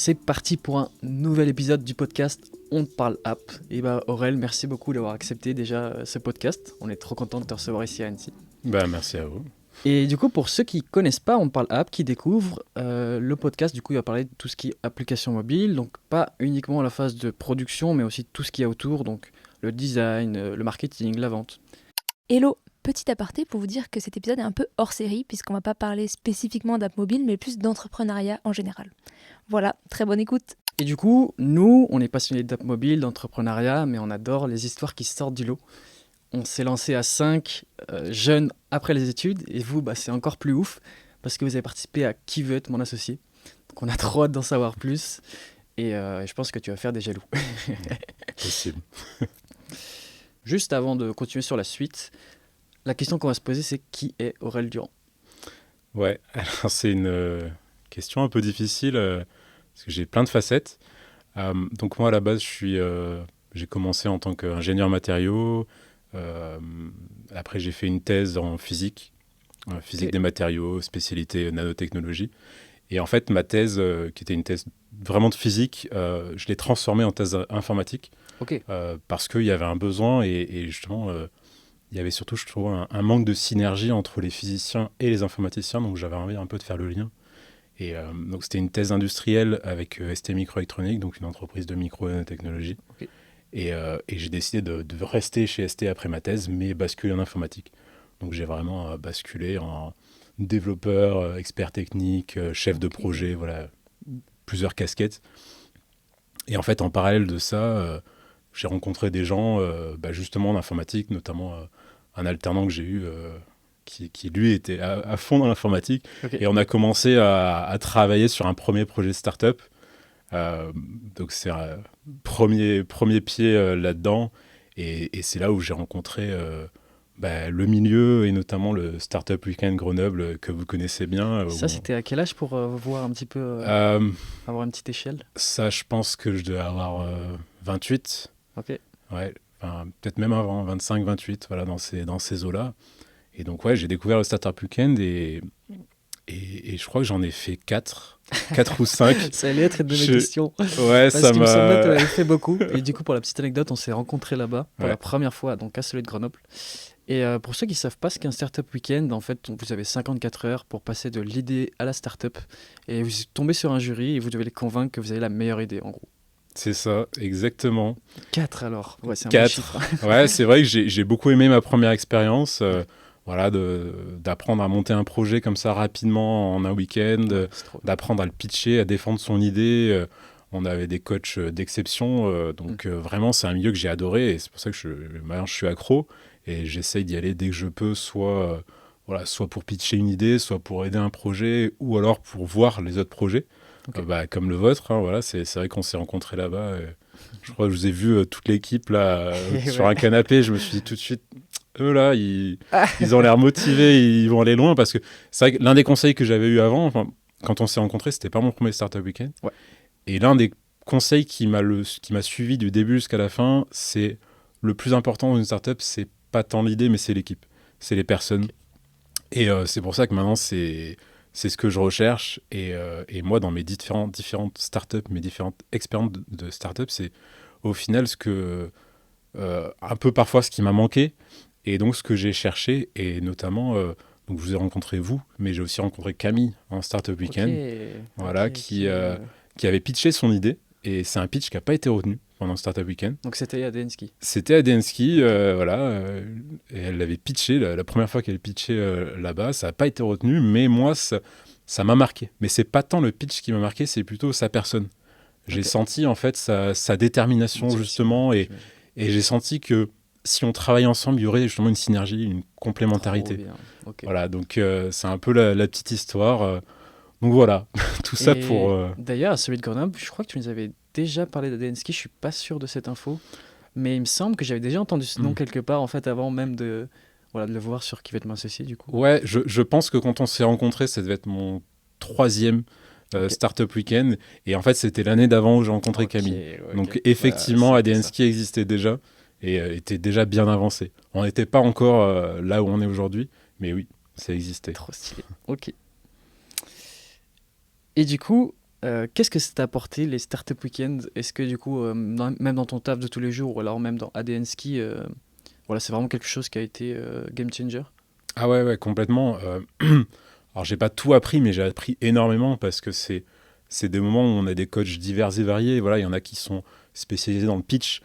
c'est parti pour un nouvel épisode du podcast On te parle app. Et Aurel, merci beaucoup d'avoir accepté déjà ce podcast. On est trop content de te recevoir ici à Annecy. Merci à vous. Et du coup, pour ceux qui ne connaissent pas On te parle app, qui découvrent le podcast, du coup, il va parler de tout ce qui est application mobile, donc pas uniquement la phase de production, mais aussi tout ce qu'il y a autour, donc le design, le marketing, la vente. Hello, petit aparté pour vous dire que cet épisode est un peu hors série puisqu'on va pas parler spécifiquement d'app mobile mais plus d'entrepreneuriat en général. Voilà, très bonne écoute. Et du coup, nous, on est passionnés d'app mobile, d'entrepreneuriat, mais on adore les histoires qui sortent du lot. On s'est lancé à 5 jeunes après les études et vous, c'est encore plus ouf parce que vous avez participé à Qui veut être mon associé. Donc on a trop hâte d'en savoir plus et je pense que tu vas faire des jaloux. Possible. Juste avant de continuer sur la suite, la question qu'on va se poser, c'est qui est Aurel Durand ? Ouais, alors c'est une question un peu difficile parce que j'ai plein de facettes. Donc moi, à la base, j'ai commencé en tant qu'ingénieur matériaux. Après, j'ai fait une thèse en physique des matériaux, spécialité nanotechnologie. Et en fait, ma thèse, qui était une thèse vraiment de physique, je l'ai transformée en thèse informatique. Parce qu'il y avait un besoin et justement, il y avait surtout, je trouve, un manque de synergie entre les physiciens et les informaticiens. Donc, j'avais envie un peu de faire le lien. Et donc, c'était une thèse industrielle avec ST Microélectronique, donc une entreprise de micro-nanotechnologie. Et j'ai décidé de rester chez ST après ma thèse, mais basculer en informatique. Donc, j'ai vraiment basculé en développeur, expert technique, chef de projet, voilà, plusieurs casquettes. Et en fait, en parallèle de ça, j'ai rencontré des gens justement en informatique, notamment un alternant que j'ai eu qui lui était à fond dans l'informatique. Et on a commencé à travailler sur un premier projet de start-up. Donc c'est un premier pied là-dedans. Et c'est là où j'ai rencontré le milieu et notamment le Startup Weekend Grenoble que vous connaissez bien. Ça, c'était à quel âge pour voir un petit peu, avoir une petite échelle ? Ça, je pense que je devais avoir 28. Ok. Ouais, peut-être même avant, 25, 28, voilà, dans ces eaux-là. Et donc, ouais, j'ai découvert le Startup Weekend et je crois que j'en ai fait 4 ou 5. Ça allait être une de mes questions. Ouais, parce qu'il me semblait que tu en avais fait beaucoup. Et du coup, pour la petite anecdote, on s'est rencontrés là-bas pour la première fois, donc à celui de Grenoble. Et pour ceux qui ne savent pas ce qu'est un Startup Weekend, en fait, vous avez 54 heures pour passer de l'idée à la startup. Et vous tombez sur un jury et vous devez les convaincre que vous avez la meilleure idée, en gros. C'est ça, exactement. 4 alors. Ouais, c'est un 4. bon chiffre. Ouais, c'est vrai que j'ai beaucoup aimé ma première expérience. Voilà, d'apprendre à monter un projet comme ça rapidement en un week-end, d'apprendre à le pitcher, à défendre son idée. On avait des coachs d'exception, donc vraiment c'est un milieu que j'ai adoré et c'est pour ça que maintenant je suis accro et j'essaye d'y aller dès que je peux, soit pour pitcher une idée, soit pour aider un projet ou alors pour voir les autres projets, comme le vôtre. Hein, voilà, c'est vrai qu'on s'est rencontrés là-bas. Je crois que je vous ai vu toute l'équipe là sur un canapé. Je me suis dit tout de suite, eux là, ils ont l'air motivés, ils vont aller loin parce que c'est vrai que l'un des conseils que j'avais eu avant, quand on s'est rencontrés, c'était pas mon premier Startup Weekend. Ouais. Et l'un des conseils qui m'a suivi du début jusqu'à la fin, c'est le plus important dans une startup, c'est pas tant l'idée, mais c'est l'équipe, c'est les personnes. Et c'est pour ça que maintenant c'est ce que je recherche. Et moi, dans mes différentes startups, mes différentes expériences de startup, c'est au final un peu parfois ce qui m'a manqué. Et donc, ce que j'ai cherché, et notamment, donc je vous ai rencontré vous, mais j'ai aussi rencontré Camille en Startup Weekend, qui avait pitché son idée. Et c'est un pitch qui n'a pas été retenu pendant Startup Weekend. Donc, c'était à Denski. C'était à Denski, et elle l'avait pitché, la première fois qu'elle pitchait là-bas, ça n'a pas été retenu, mais moi, ça m'a marqué. Mais c'est pas tant le pitch qui m'a marqué, c'est plutôt sa personne. J'ai senti, en fait, sa détermination, justement, et j'ai senti que si on travaille ensemble, il y aurait justement une synergie, une complémentarité. Voilà, donc c'est un peu la petite histoire. Donc voilà, tout ça pour... D'ailleurs, à celui de Grenoble, je crois que tu nous avais déjà parlé de Denski, je suis pas sûr de cette info, mais il me semble que j'avais déjà entendu ce nom quelque part, en fait, avant même de le voir sur Qui veut être mon associé, du coup. Ouais, je pense que quand on s'est rencontrés, ça devait être mon 3e Startup Weekend, et en fait, c'était l'année d'avant où j'ai rencontré Camille. Donc effectivement, ADNski existait déjà, et était déjà bien avancé. On n'était pas encore là où on est aujourd'hui, mais oui, ça existait. Trop stylé, ok. Et du coup, Qu'est-ce que ça t'a apporté les Startup Weekend? Est-ce que du coup, même dans ton taf de tous les jours ou alors même dans ADN Ski, voilà, c'est vraiment quelque chose qui a été game changer? Ah ouais, complètement. Alors, j'ai pas tout appris, mais j'ai appris énormément parce que c'est des moments où on a des coachs divers et variés. Voilà, il y en a qui sont spécialisés dans le pitch,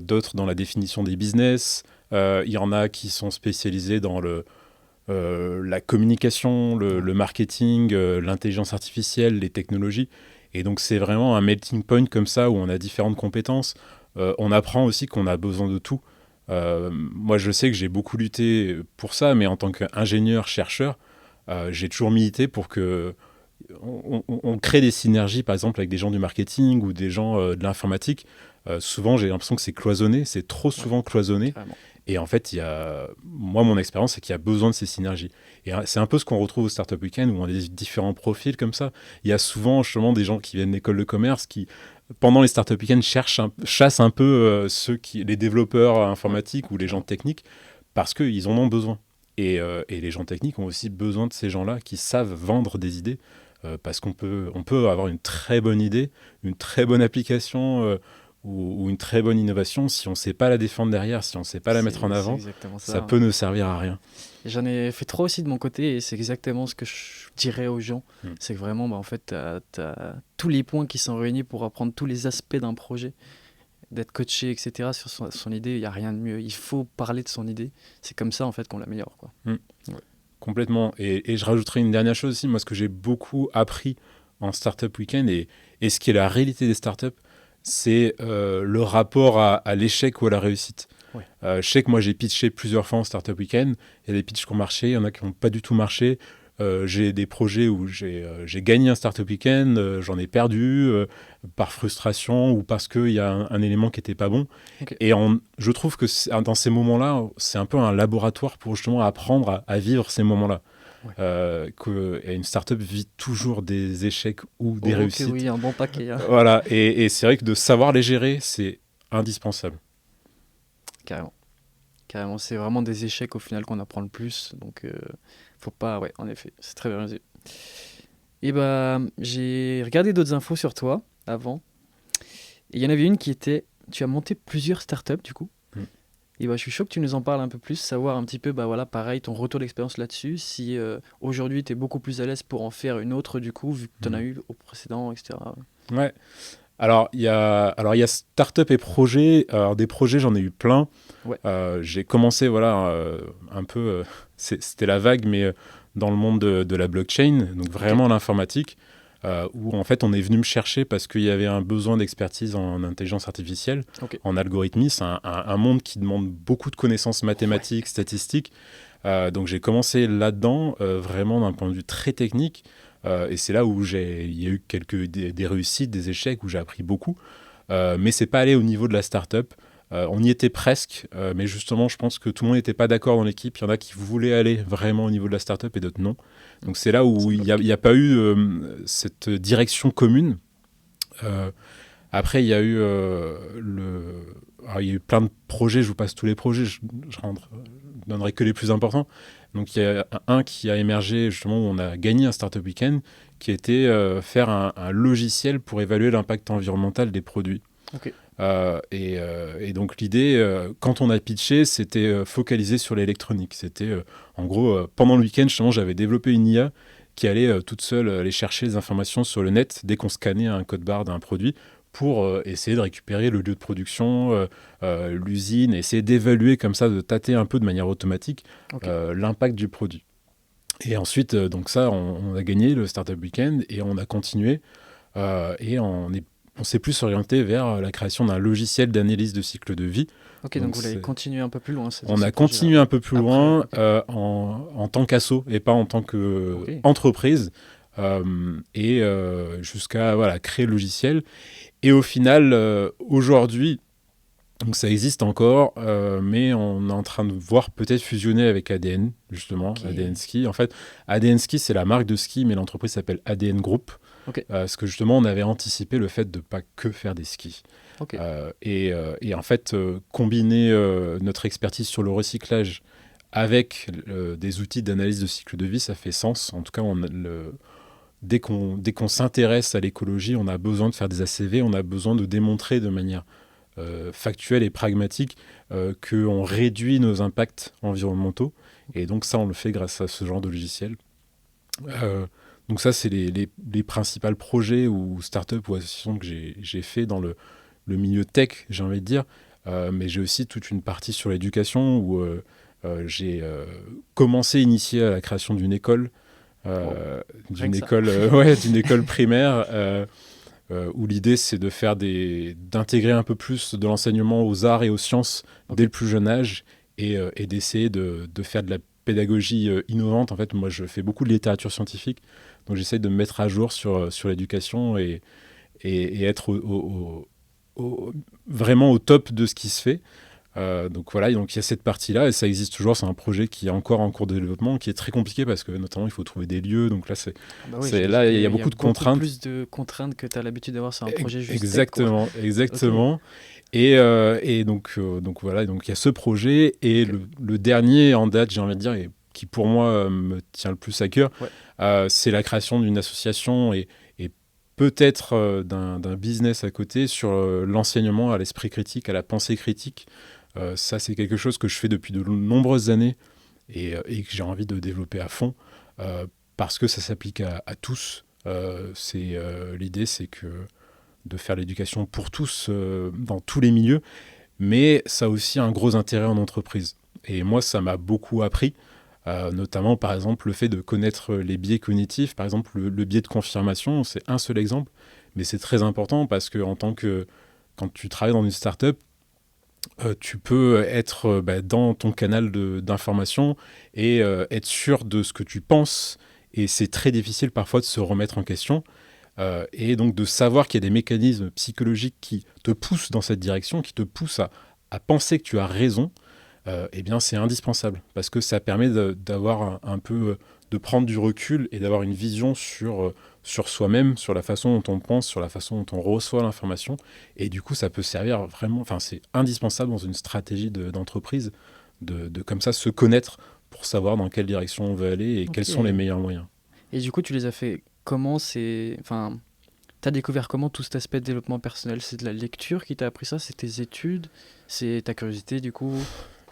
d'autres dans la définition des business. Il y en a qui sont spécialisés dans la communication, le marketing, l'intelligence artificielle, les technologies. Et donc, c'est vraiment un melting point comme ça où on a différentes compétences. On apprend aussi qu'on a besoin de tout. Moi, je sais que j'ai beaucoup lutté pour ça, mais en tant qu'ingénieur, chercheur, j'ai toujours milité pour que on crée des synergies, par exemple, avec des gens du marketing ou des gens de l'informatique. Souvent, j'ai l'impression que c'est cloisonné, c'est trop souvent cloisonné. Carrément. Et en fait, moi, mon expérience, c'est qu'il y a besoin de ces synergies. Et c'est un peu ce qu'on retrouve au Startup Weekend, où on a des différents profils comme ça. Il y a souvent, justement, des gens qui viennent d'école de commerce, qui, pendant les Startup Weekend, chassent un peu les développeurs informatiques ou les gens techniques, parce qu'ils en ont besoin. Et les gens techniques ont aussi besoin de ces gens-là qui savent vendre des idées, parce qu'on peut avoir une très bonne idée, une très bonne application, ou une très bonne innovation, si on ne sait pas la défendre derrière, si on ne sait pas la mettre en C'est avant, exactement ça, ça hein. peut ne servir à rien. Et j'en ai fait trop aussi de mon côté et c'est exactement ce que je dirais aux gens. Mm. C'est que vraiment, en fait, t'as tous les points qui sont réunis pour apprendre tous les aspects d'un projet, d'être coaché, etc. sur son idée. Il n'y a rien de mieux. Il faut parler de son idée. C'est comme ça, en fait, qu'on l'améliore, quoi. Complètement. Et je rajouterai une dernière chose aussi. Moi, ce que j'ai beaucoup appris en Startup Weekend et ce qui est la réalité des startups, c'est le rapport à l'échec ou à la réussite. Ouais. Je sais que moi, j'ai pitché plusieurs fois en Startup Weekend. Il y a des pitchs qui ont marché, il y en a qui n'ont pas du tout marché. J'ai des projets où j'ai gagné un Startup Weekend, j'en ai perdu par frustration ou parce qu'il y a un élément qui n'était pas bon. Ok. Et je trouve que dans ces moments-là, c'est un peu un laboratoire pour justement apprendre à vivre ces moments-là. Ouais. Une startup vit toujours des échecs ou des Ok, réussites. oui, un bon paquet, hein. Voilà, et c'est vrai que de savoir les gérer, c'est indispensable. Carrément. Carrément, c'est vraiment des échecs au final qu'on apprend le plus. Donc, faut pas. Ouais, en effet, c'est très bien dit. Et bah, j'ai regardé d'autres infos sur toi avant. Et il y en avait une qui était. Tu as monté plusieurs startups du coup. Mm. Et bah, je suis chaud que tu nous en parles un peu plus, savoir un petit peu, bah voilà, pareil, ton retour d'expérience là-dessus. Si aujourd'hui tu es beaucoup plus à l'aise pour en faire une autre du coup, vu que tu en as eu au précédent, etc. Ouais. Alors, il y a start-up et projets. Alors, des projets, j'en ai eu plein. Ouais. J'ai commencé, voilà, un peu... c'était la vague, mais dans le monde de la blockchain, donc vraiment l'informatique, où en fait, on est venu me chercher parce qu'il y avait un besoin d'expertise en intelligence artificielle, en algorithmie. C'est un monde qui demande beaucoup de connaissances mathématiques, statistiques. Donc, j'ai commencé là-dedans, vraiment d'un point de vue très technique. Et c'est là où il y a eu des réussites, des échecs, où j'ai appris beaucoup. Mais c'est pas allé au niveau de la start-up. On y était presque, mais justement, je pense que tout le monde n'était pas d'accord dans l'équipe. Il y en a qui voulaient aller vraiment au niveau de la start-up et d'autres non. Donc c'est là où il n'y a pas eu cette direction commune. Après, il y a eu alors, il y a eu plein de projets. Je vous passe tous les projets. Je donnerai que les plus importants. Donc il y a un qui a émergé justement où on a gagné un Startup Weekend qui était faire un logiciel pour évaluer l'impact environnemental des produits. Ok. Et donc l'idée, quand on a pitché, c'était focalisé sur l'électronique. C'était en gros, pendant le week-end, justement, j'avais développé une IA qui allait toute seule aller chercher les informations sur le net dès qu'on scannait un code barre d'un produit pour essayer de récupérer le lieu de production, l'usine, essayer d'évaluer comme ça, de tâter un peu de manière automatique l'impact du produit. Et ensuite, donc ça, on a gagné le Startup Weekend et on a continué et on s'est plus orienté vers la création d'un logiciel d'analyse de cycle de vie. Ok, donc vous l'avez continué un peu plus loin. On a continué un peu plus loin en tant qu'asso et pas en tant qu'entreprise et jusqu'à créer le logiciel. Et au final, aujourd'hui, donc ça existe encore, mais on est en train de voir peut-être fusionner avec ADN, justement, ADN Ski. En fait, ADN Ski, c'est la marque de ski, mais l'entreprise s'appelle ADN Group. Parce que justement, on avait anticipé le fait de ne pas que faire des skis. Et en fait, combiner notre expertise sur le recyclage avec des outils d'analyse de cycle de vie, ça fait sens. En tout cas, dès qu'on s'intéresse à l'écologie, on a besoin de faire des ACV, on a besoin de démontrer de manière factuelle et pragmatique qu'on réduit nos impacts environnementaux. Et donc ça, on le fait grâce à ce genre de logiciel. Donc ça, c'est les principaux projets ou startups ou associations que j'ai fait dans le milieu tech, j'ai envie de dire. Mais j'ai aussi toute une partie sur l'éducation où j'ai commencé, initié à la création d'une école, d'une école primaire où l'idée c'est de faire d'intégrer un peu plus de l'enseignement aux arts et aux sciences dès le plus jeune âge et d'essayer de faire de la pédagogie innovante. En fait, moi, je fais beaucoup de littérature scientifique, donc j'essaie de me mettre à jour sur l'éducation et être vraiment au top de ce qui se fait. Donc voilà, donc il y a cette partie-là et ça existe toujours. C'est un projet qui est encore en cours de développement, qui est très compliqué parce que notamment il faut trouver des lieux. Donc là, là il y a beaucoup de contraintes. Plus de contraintes que tu as l'habitude d'avoir sur un projet juste exactement, tech, quoi. Exactement. Okay. Et donc voilà, donc il y a ce projet et okay. le dernier en date, j'ai envie de dire, et qui pour moi me tient le plus à cœur, c'est la création d'une association et peut-être d'un business à côté sur l'enseignement à l'esprit critique, à la pensée critique. Ça, c'est quelque chose que je fais depuis de nombreuses années et que j'ai envie de développer à fond parce que ça s'applique à tous. L'idée, c'est de faire l'éducation pour tous dans tous les milieux, mais ça a aussi un gros intérêt en entreprise. Et moi, ça m'a beaucoup appris, notamment, par exemple, le fait de connaître les biais cognitifs. Par exemple, le biais de confirmation, c'est un seul exemple, mais c'est très important parce que quand tu travailles dans une start-up, tu peux être dans ton canal d'information et être sûr de ce que tu penses. Et c'est très difficile parfois de se remettre en question. Et donc de savoir qu'il y a des mécanismes psychologiques qui te poussent dans cette direction, qui te poussent à penser que tu as raison, eh bien c'est indispensable. Parce que ça permet d'avoir un peu, de prendre du recul et d'avoir une vision sur soi-même, sur la façon dont on pense, sur la façon dont on reçoit l'information. Et du coup, ça peut servir vraiment, enfin, c'est indispensable dans une stratégie d'entreprise de comme ça se connaître pour savoir dans quelle direction on veut aller et quels sont les meilleurs moyens. Et du coup, tu les as fait comment? Enfin, tu as découvert comment tout cet aspect de développement personnel? C'est de la lecture qui t'a appris ça? C'est tes études? C'est ta curiosité, du coup?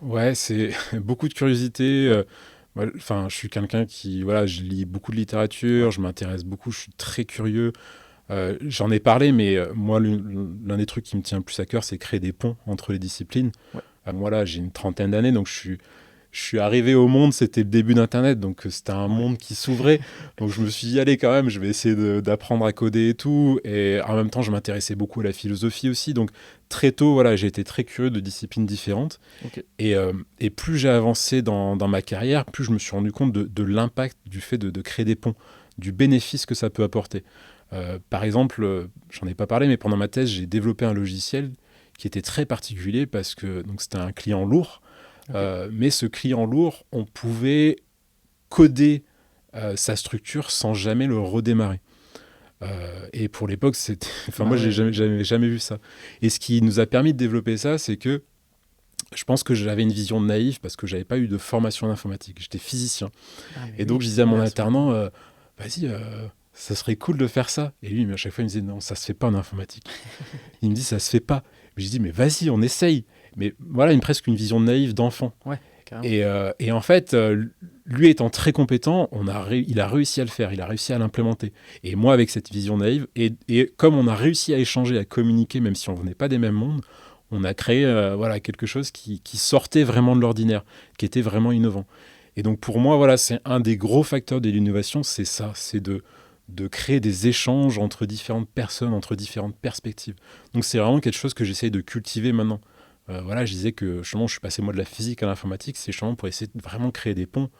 Ouais, c'est beaucoup de curiosité. Enfin, je suis quelqu'un qui, voilà, je lis beaucoup de littérature, je m'intéresse beaucoup, je suis très curieux. J'en ai parlé, mais moi, l'un des trucs qui me tient le plus à cœur, c'est créer des ponts entre les disciplines. Moi, là, j'ai une trentaine d'années, donc je suis arrivé au monde, c'était le début d'Internet, donc c'était un monde qui s'ouvrait. Donc je me suis dit, allez, quand même, je vais essayer d'apprendre à coder et tout. Et en même temps, je m'intéressais beaucoup à la philosophie aussi. Donc très tôt, voilà, j'ai été très curieux de disciplines différentes. Okay. Et plus j'ai avancé dans ma carrière, plus je me suis rendu compte de l'impact du fait de créer des ponts, du bénéfice que ça peut apporter. Par exemple, j'en ai pas parlé, mais pendant ma thèse, j'ai développé un logiciel qui était très particulier parce que donc, c'était un client lourd. Okay. Mais ce client lourd, on pouvait coder sa structure sans jamais le redémarrer. Et pour l'époque, c'était... Enfin, moi, j'ai jamais vu ça. Et ce qui nous a permis de développer ça, c'est que je pense que j'avais une vision naïve parce que j'avais pas eu de formation en informatique. J'étais physicien. Et donc, je disais à mon alternant, vas-y, ça serait cool de faire ça. Et lui, à chaque fois, il me disait, non, ça se fait pas en informatique. Il me dit, ça se fait pas. Je dis, mais vas-y, on essaye. Mais voilà, presque une vision naïve d'enfant. Ouais, et en fait, lui étant très compétent, il a réussi à le faire, il a réussi à l'implémenter. Et moi, avec cette vision naïve, et comme on a réussi à échanger, à communiquer, même si on ne venait pas des mêmes mondes, on a créé quelque chose qui sortait vraiment de l'ordinaire, qui était vraiment innovant. Et donc pour moi, voilà, c'est un des gros facteurs de l'innovation, c'est ça, c'est de créer des échanges entre différentes personnes, entre différentes perspectives. Donc c'est vraiment quelque chose que j'essaye de cultiver maintenant. Voilà, je disais que justement, je suis passé moi de la physique à l'informatique, c'est justement pour essayer de vraiment créer des ponts.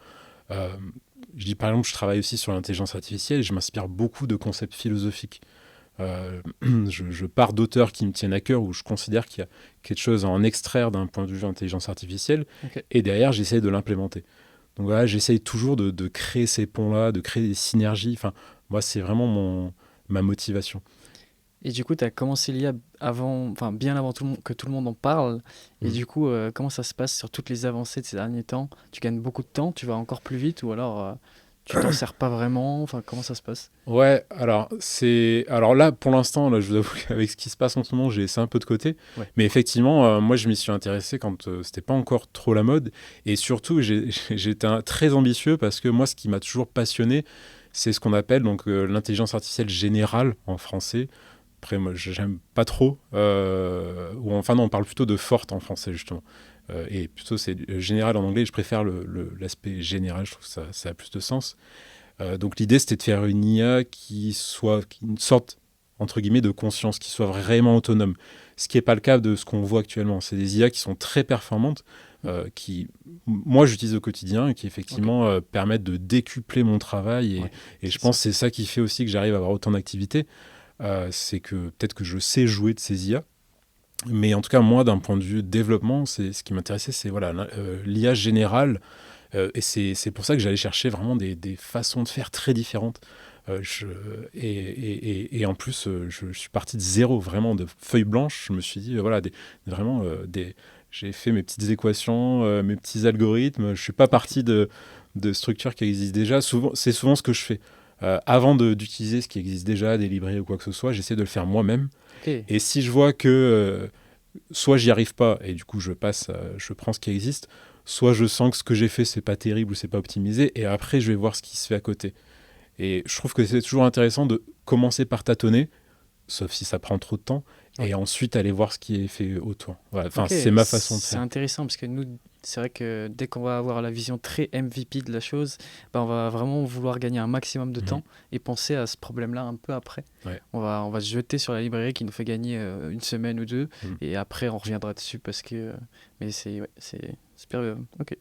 Je dis par exemple, je travaille aussi sur l'intelligence artificielle et je m'inspire beaucoup de concepts philosophiques. Je pars d'auteurs qui me tiennent à cœur où je considère qu'il y a quelque chose à en extraire d'un point de vue intelligence artificielle et derrière, j'essaie de l'implémenter. Donc voilà, j'essaye toujours de créer ces ponts-là, de créer des synergies. Enfin, moi, c'est vraiment ma motivation. Et du coup, tu as commencé l'IA bien avant que tout le monde en parle. Et du coup, comment ça se passe sur toutes les avancées de ces derniers temps? Tu gagnes beaucoup de temps? Tu vas encore plus vite? Ou alors Tu t'en sers pas vraiment? Enfin, comment ça se passe? Ouais, alors là, pour l'instant, là, je vous avoue qu'avec ce qui se passe en ce moment, j'ai laissé un peu de côté. Ouais. Mais effectivement, moi, je m'y suis intéressé quand c'était pas encore trop la mode. Et surtout, j'étais très ambitieux parce que moi, ce qui m'a toujours passionné, c'est ce qu'on appelle donc l'intelligence artificielle générale en français. Après, moi, j'aime pas trop. Ou enfin, non, on parle plutôt de forte en français, justement. Et plutôt, c'est général en anglais. Je préfère l'aspect général. Je trouve que ça a plus de sens. Donc, l'idée, c'était de faire une IA une sorte, entre guillemets, de conscience, qui soit vraiment autonome. Ce qui n'est pas le cas de ce qu'on voit actuellement. C'est des IA qui sont très performantes, moi, j'utilise au quotidien et qui, effectivement, permettent de décupler mon travail. Et je pense que c'est ça qui fait aussi que j'arrive à avoir autant d'activités. C'est que peut-être que je sais jouer de ces IA. Mais en tout cas, moi, d'un point de vue développement, ce qui m'intéressait, c'est l'IA générale. Et c'est pour ça que j'allais chercher vraiment des façons de faire très différentes. Et en plus, je suis parti de zéro, vraiment de feuille blanche. Je me suis dit, j'ai fait mes petites équations, mes petits algorithmes. Je ne suis pas parti de structures qui existent déjà. C'est souvent ce que je fais. Avant d'utiliser ce qui existe déjà, des librairies ou quoi que ce soit, j'essaie de le faire moi-même. Okay. Et si je vois que soit j'y arrive pas et du coup je prends ce qui existe, soit je sens que ce que j'ai fait c'est pas terrible ou c'est pas optimisé et après je vais voir ce qui se fait à côté. Et je trouve que c'est toujours intéressant de commencer par tâtonner, sauf si ça prend trop de temps, et ensuite aller voir ce qui est fait autour. Voilà. Enfin, c'est ma façon de faire. C'est intéressant parce que nous, c'est vrai que dès qu'on va avoir la vision très MVP de la chose, on va vraiment vouloir gagner un maximum de temps et penser à ce problème-là un peu après. Ouais. On va se jeter sur la librairie qui nous fait gagner une semaine ou deux et après on reviendra dessus parce que... mais c'est super... Ok.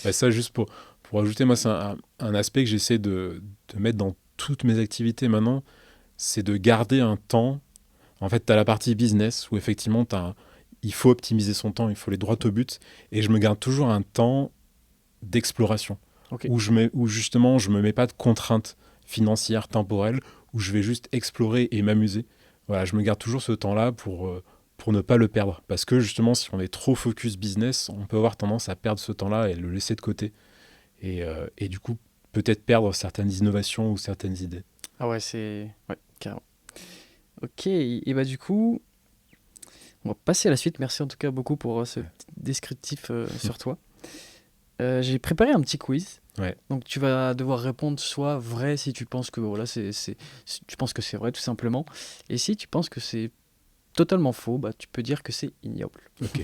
Bah, ça, juste pour ajouter, moi, c'est un aspect que j'essaie de mettre dans toutes mes activités maintenant, c'est de garder un temps. En fait, tu as la partie business où effectivement, il faut optimiser son temps, il faut aller droit au but. Et je me garde toujours un temps d'exploration où justement, je ne me mets pas de contraintes financières, temporelles, où je vais juste explorer et m'amuser. Voilà, je me garde toujours ce temps-là pour ne pas le perdre. Parce que justement, si on est trop focus business, on peut avoir tendance à perdre ce temps-là et le laisser de côté. Et du coup, peut-être perdre certaines innovations ou certaines idées. Ah ouais, ouais, carrément. Ok, et bah du coup, on va passer à la suite. Merci en tout cas beaucoup pour ce petit descriptif sur toi. J'ai préparé un petit quiz. Ouais. Donc tu vas devoir répondre soit vrai si tu penses que voilà, tu penses que c'est vrai tout simplement, et si tu penses que c'est totalement faux, bah tu peux dire que c'est ignoble. Ok.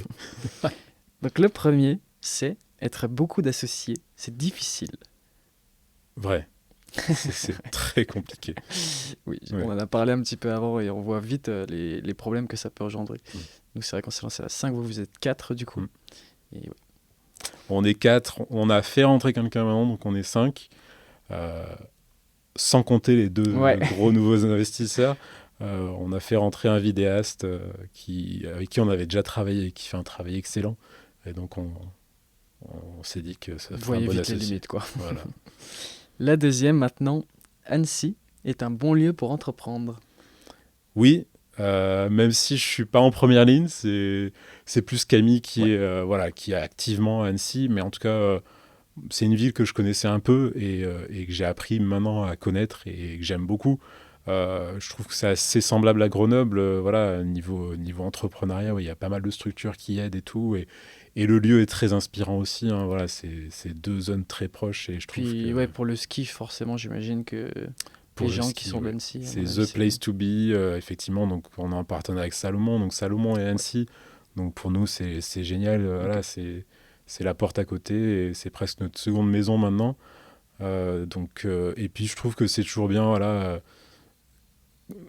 Donc le premier, c'est être beaucoup d'associés, c'est difficile. Vrai. C'est très compliqué. Oui, on en a parlé un petit peu avant et on voit vite les problèmes que ça peut engendrer. Donc c'est vrai qu'on s'est lancé à 5, vous êtes 4 du coup. Et ouais. On est 4, on a fait rentrer quelqu'un maintenant, donc on est 5. Sans compter les 2 gros nouveaux investisseurs. On a fait rentrer un vidéaste avec qui on avait déjà travaillé et qui fait un travail excellent. Et donc on s'est dit que ça ferait un bon associé. Les limites, quoi. Voilà. La deuxième maintenant, Annecy est un bon lieu pour entreprendre. Oui, même si je suis pas en première ligne, c'est plus Camille qui est activement à Annecy, mais en tout cas c'est une ville que je connaissais un peu et que j'ai appris maintenant à connaître et que j'aime beaucoup. Je trouve que c'est assez semblable à Grenoble, niveau entrepreneuriat, il y a pas mal de structures qui aident et tout, et le lieu est très inspirant aussi. Hein, voilà, c'est 2 zones très proches et je trouve que... pour le ski, forcément, j'imagine que pour les gens qui sont d'Annecy... C'est the place to be, effectivement. Donc, on est en partenariat avec Salomon. Donc, Salomon et Annecy. Donc, pour nous, c'est génial. Voilà, c'est la porte à côté et c'est presque notre seconde maison maintenant. Et puis, je trouve que c'est toujours bien,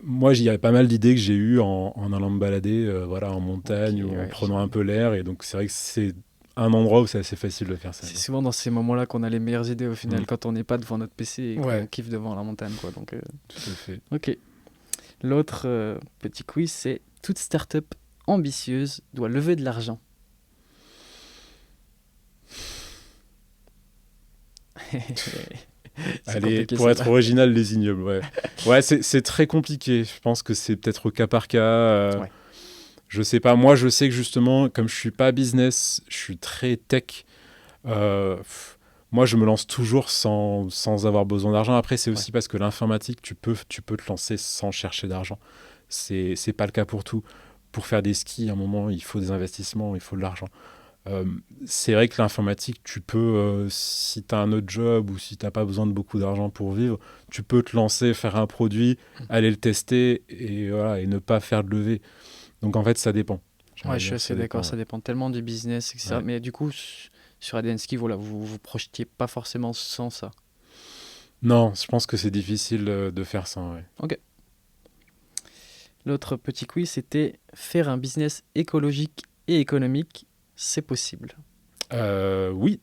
moi, il y a pas mal d'idées que j'ai eues en allant me balader en montagne ou en prenant un peu l'air. Et donc, c'est vrai que c'est un endroit où c'est assez facile de faire ça. C'est souvent dans ces moments-là qu'on a les meilleures idées au final, quand on n'est pas devant notre PC et qu'on kiffe devant la montagne. Quoi. Donc, tout à fait. Ok. L'autre petit quiz, c'est toute start-up ambitieuse doit lever de l'argent. Allez, pour être original, les ignobles. Ouais, c'est très compliqué. Je pense que c'est peut-être au cas par cas. Je sais pas. Moi, je sais que justement, comme je suis pas business, je suis très tech. moi, je me lance toujours sans avoir besoin d'argent. Après, c'est aussi parce que l'informatique, tu peux te lancer sans chercher d'argent. C'est pas le cas pour tout. Pour faire des skis, à un moment, il faut des investissements, il faut de l'argent. Euh, c'est vrai que l'informatique, tu peux, si tu as un autre job ou si tu n'as pas besoin de beaucoup d'argent pour vivre, tu peux te lancer, faire un produit, aller le tester et, voilà, et ne pas faire de levée. Donc en fait, ça dépend. Ouais, je suis assez d'accord, ça dépend tellement du business, etc. Ouais. Mais du coup, sur ADN Ski, voilà, vous vous projetiez pas forcément sans ça. Non, je pense que c'est difficile de faire ça. Ouais. Ok. L'autre petit quiz, c'était faire un business écologique et économique, c'est possible. Oui,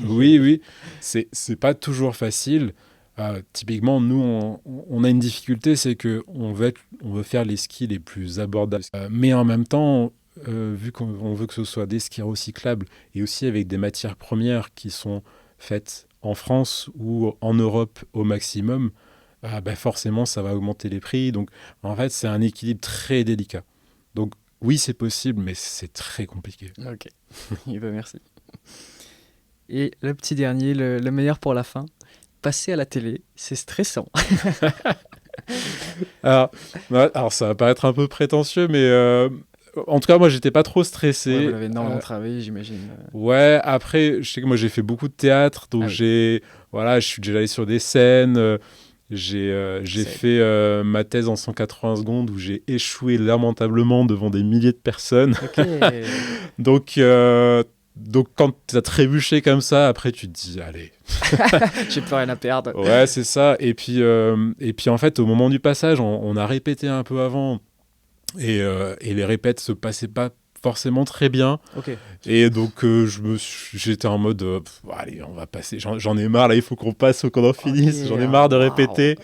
oui. C'est pas toujours facile. Typiquement, nous, on a une difficulté, c'est que on veut faire les skis les plus abordables. Mais en même temps, vu qu'on veut que ce soit des skis recyclables et aussi avec des matières premières qui sont faites en France ou en Europe au maximum, forcément, ça va augmenter les prix. Donc, en fait, c'est un équilibre très délicat. Donc, oui, c'est possible, mais c'est très compliqué. Ok, merci. Et le petit dernier, le meilleur pour la fin, passer à la télé, c'est stressant. Alors, ça va paraître un peu prétentieux, mais en tout cas, moi, j'étais pas trop stressé. Ouais, vous l'avez énormément travaillé, j'imagine. Ouais, après, je sais que moi, j'ai fait beaucoup de théâtre, donc je suis déjà allé sur des scènes. J'ai fait ma thèse en 180 secondes où j'ai échoué lamentablement devant des milliers de personnes. Ok. Donc, quand tu as trébuché comme ça, après, tu te dis, allez. J'ai plus rien à perdre. Ouais, c'est ça. Et puis, en fait, au moment du passage, on a répété un peu avant. Et les répètes se passaient pas forcément très bien. Okay. Et donc, j'étais en mode, allez, on va passer. J'en ai marre, là, il faut qu'on passe, faut qu'on en finisse. J'en ai marre de répéter.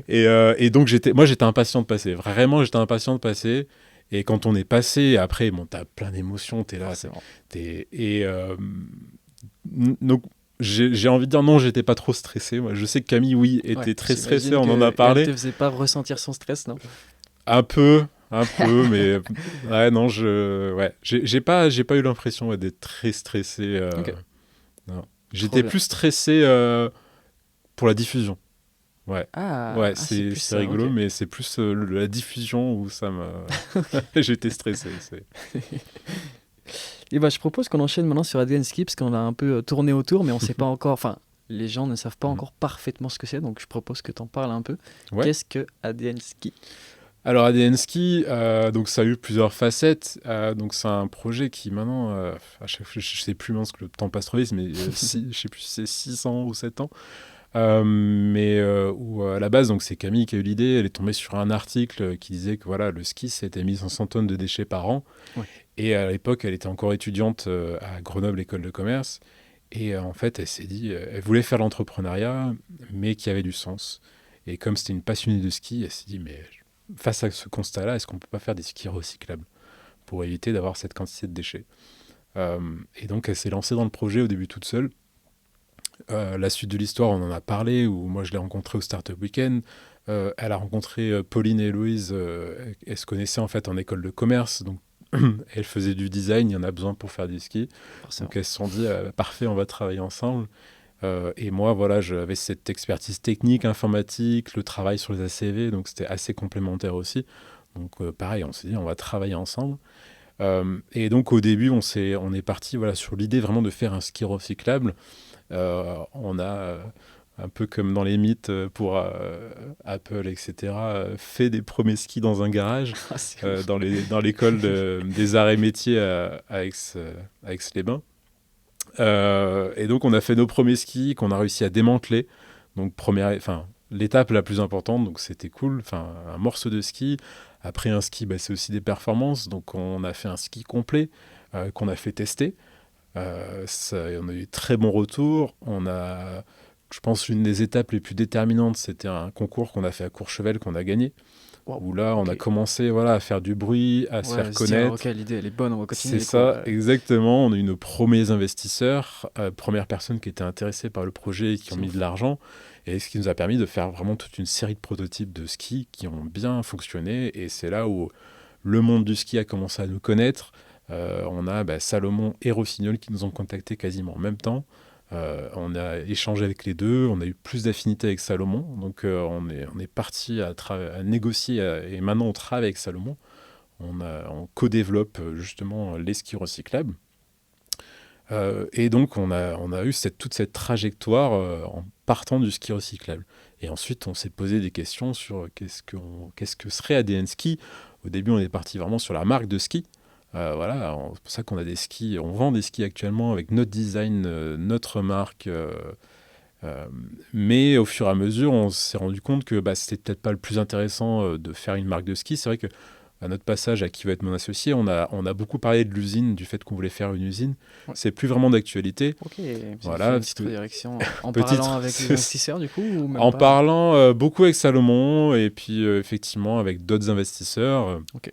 Et donc, j'étais impatient de passer. Vraiment, j'étais impatient de passer. Et quand on est passé, après, bon, t'as plein d'émotions, t'es là. Donc, j'ai envie de dire non, j'étais pas trop stressé. Moi, je sais que Camille, oui, était très stressée, on en a parlé. Elle te faisait pas ressentir son stress, non? Un peu, mais ouais, non, j'ai pas eu l'impression d'être très stressé. Okay. Non. J'étais plus stressé pour la diffusion. Ouais, c'est rigolo, okay. Mais c'est plus la diffusion où ça m'a. J'étais stressé. Et je propose qu'on enchaîne maintenant sur ADN Ski parce qu'on a un peu tourné autour, mais on sait pas encore. Enfin, les gens ne savent pas encore parfaitement ce que c'est, donc je propose que tu en parles un peu. Ouais. Qu'est-ce que ADN Ski? Alors ADN Ski, donc ça a eu plusieurs facettes. Donc c'est un projet qui maintenant, à chaque fois, je sais plus parce que le temps passe trop vite, mais je sais plus si c'est 6 ans ou 7 ans. Mais où à la base, donc c'est Camille qui a eu l'idée. Elle est tombée sur un article qui disait que voilà, le ski c'était 1500 tonnes de déchets par an. Ouais. Et à l'époque, elle était encore étudiante à Grenoble École de Commerce. Et en fait, elle s'est dit, elle voulait faire l'entrepreneuriat, mais qui avait du sens. Et comme c'était une passionnée de ski, elle s'est dit, mais face à ce constat-là, est-ce qu'on ne peut pas faire des skis recyclables pour éviter d'avoir cette quantité de déchets? Et donc, elle s'est lancée dans le projet au début toute seule. La suite de l'histoire, on en a parlé, où moi je l'ai rencontrée au Startup Weekend. Elle a rencontré Pauline et Louise. Elles se connaissaient en fait en école de commerce, donc elles faisaient du design, il y en a besoin pour faire du ski. Donc elles se sont dit, parfait, on va travailler ensemble. Et moi, voilà, j'avais cette expertise technique, informatique, le travail sur les ACV, donc c'était assez complémentaire aussi. Donc pareil, on s'est dit, on va travailler ensemble. Et donc au début, on est parti sur l'idée vraiment de faire un ski recyclable. On a, un peu comme dans les mythes pour Apple, etc., fait des premiers skis dans un garage, dans l'école des arts et métiers à Aix-les-Bains. Et donc on a fait nos premiers skis qu'on a réussi à démanteler. Donc l'étape la plus importante, donc c'était cool, un morceau de ski. Après un ski, c'est aussi des performances, donc on a fait un ski complet qu'on a fait tester. On a eu très bons retours. Je pense une des étapes les plus déterminantes, c'était un concours qu'on a fait à Courchevel qu'on a gagné. Wow. Où là, on a commencé à faire du bruit, à se faire connaître. Ok, l'idée, elle est bonne, on va continuer. C'est ça, exactement. On a eu nos premiers investisseurs, premières personnes qui étaient intéressées par le projet et qui ont mis de l'argent. Et ce qui nous a permis de faire vraiment toute une série de prototypes de ski qui ont bien fonctionné. Et c'est là où le monde du ski a commencé à nous connaître. On a Salomon et Rossignol qui nous ont contactés quasiment en même temps. On a échangé avec les deux, on a eu plus d'affinité avec Salomon, donc on est parti à négocier, et maintenant on travaille avec Salomon. On co-développe justement les skis recyclables. Et donc on a eu toute cette trajectoire en partant du ski recyclable. Et ensuite on s'est posé des questions sur qu'est-ce que serait ADN Ski. Au début on est parti vraiment sur la marque de ski. Voilà, c'est pour ça qu'on a des skis, on vend des skis actuellement avec notre design, notre marque. Mais au fur et à mesure, on s'est rendu compte que c'était peut-être pas le plus intéressant de faire une marque de ski. C'est vrai que à notre passage à Qui va être mon associé, on a beaucoup parlé de l'usine, du fait qu'on voulait faire une usine. Ouais. C'est plus vraiment d'actualité. Ok, Voilà, une petite redirection en Petite- parlant avec les investisseurs du coup ou même En pas parlant beaucoup avec Salomon et puis effectivement avec d'autres investisseurs. Ok.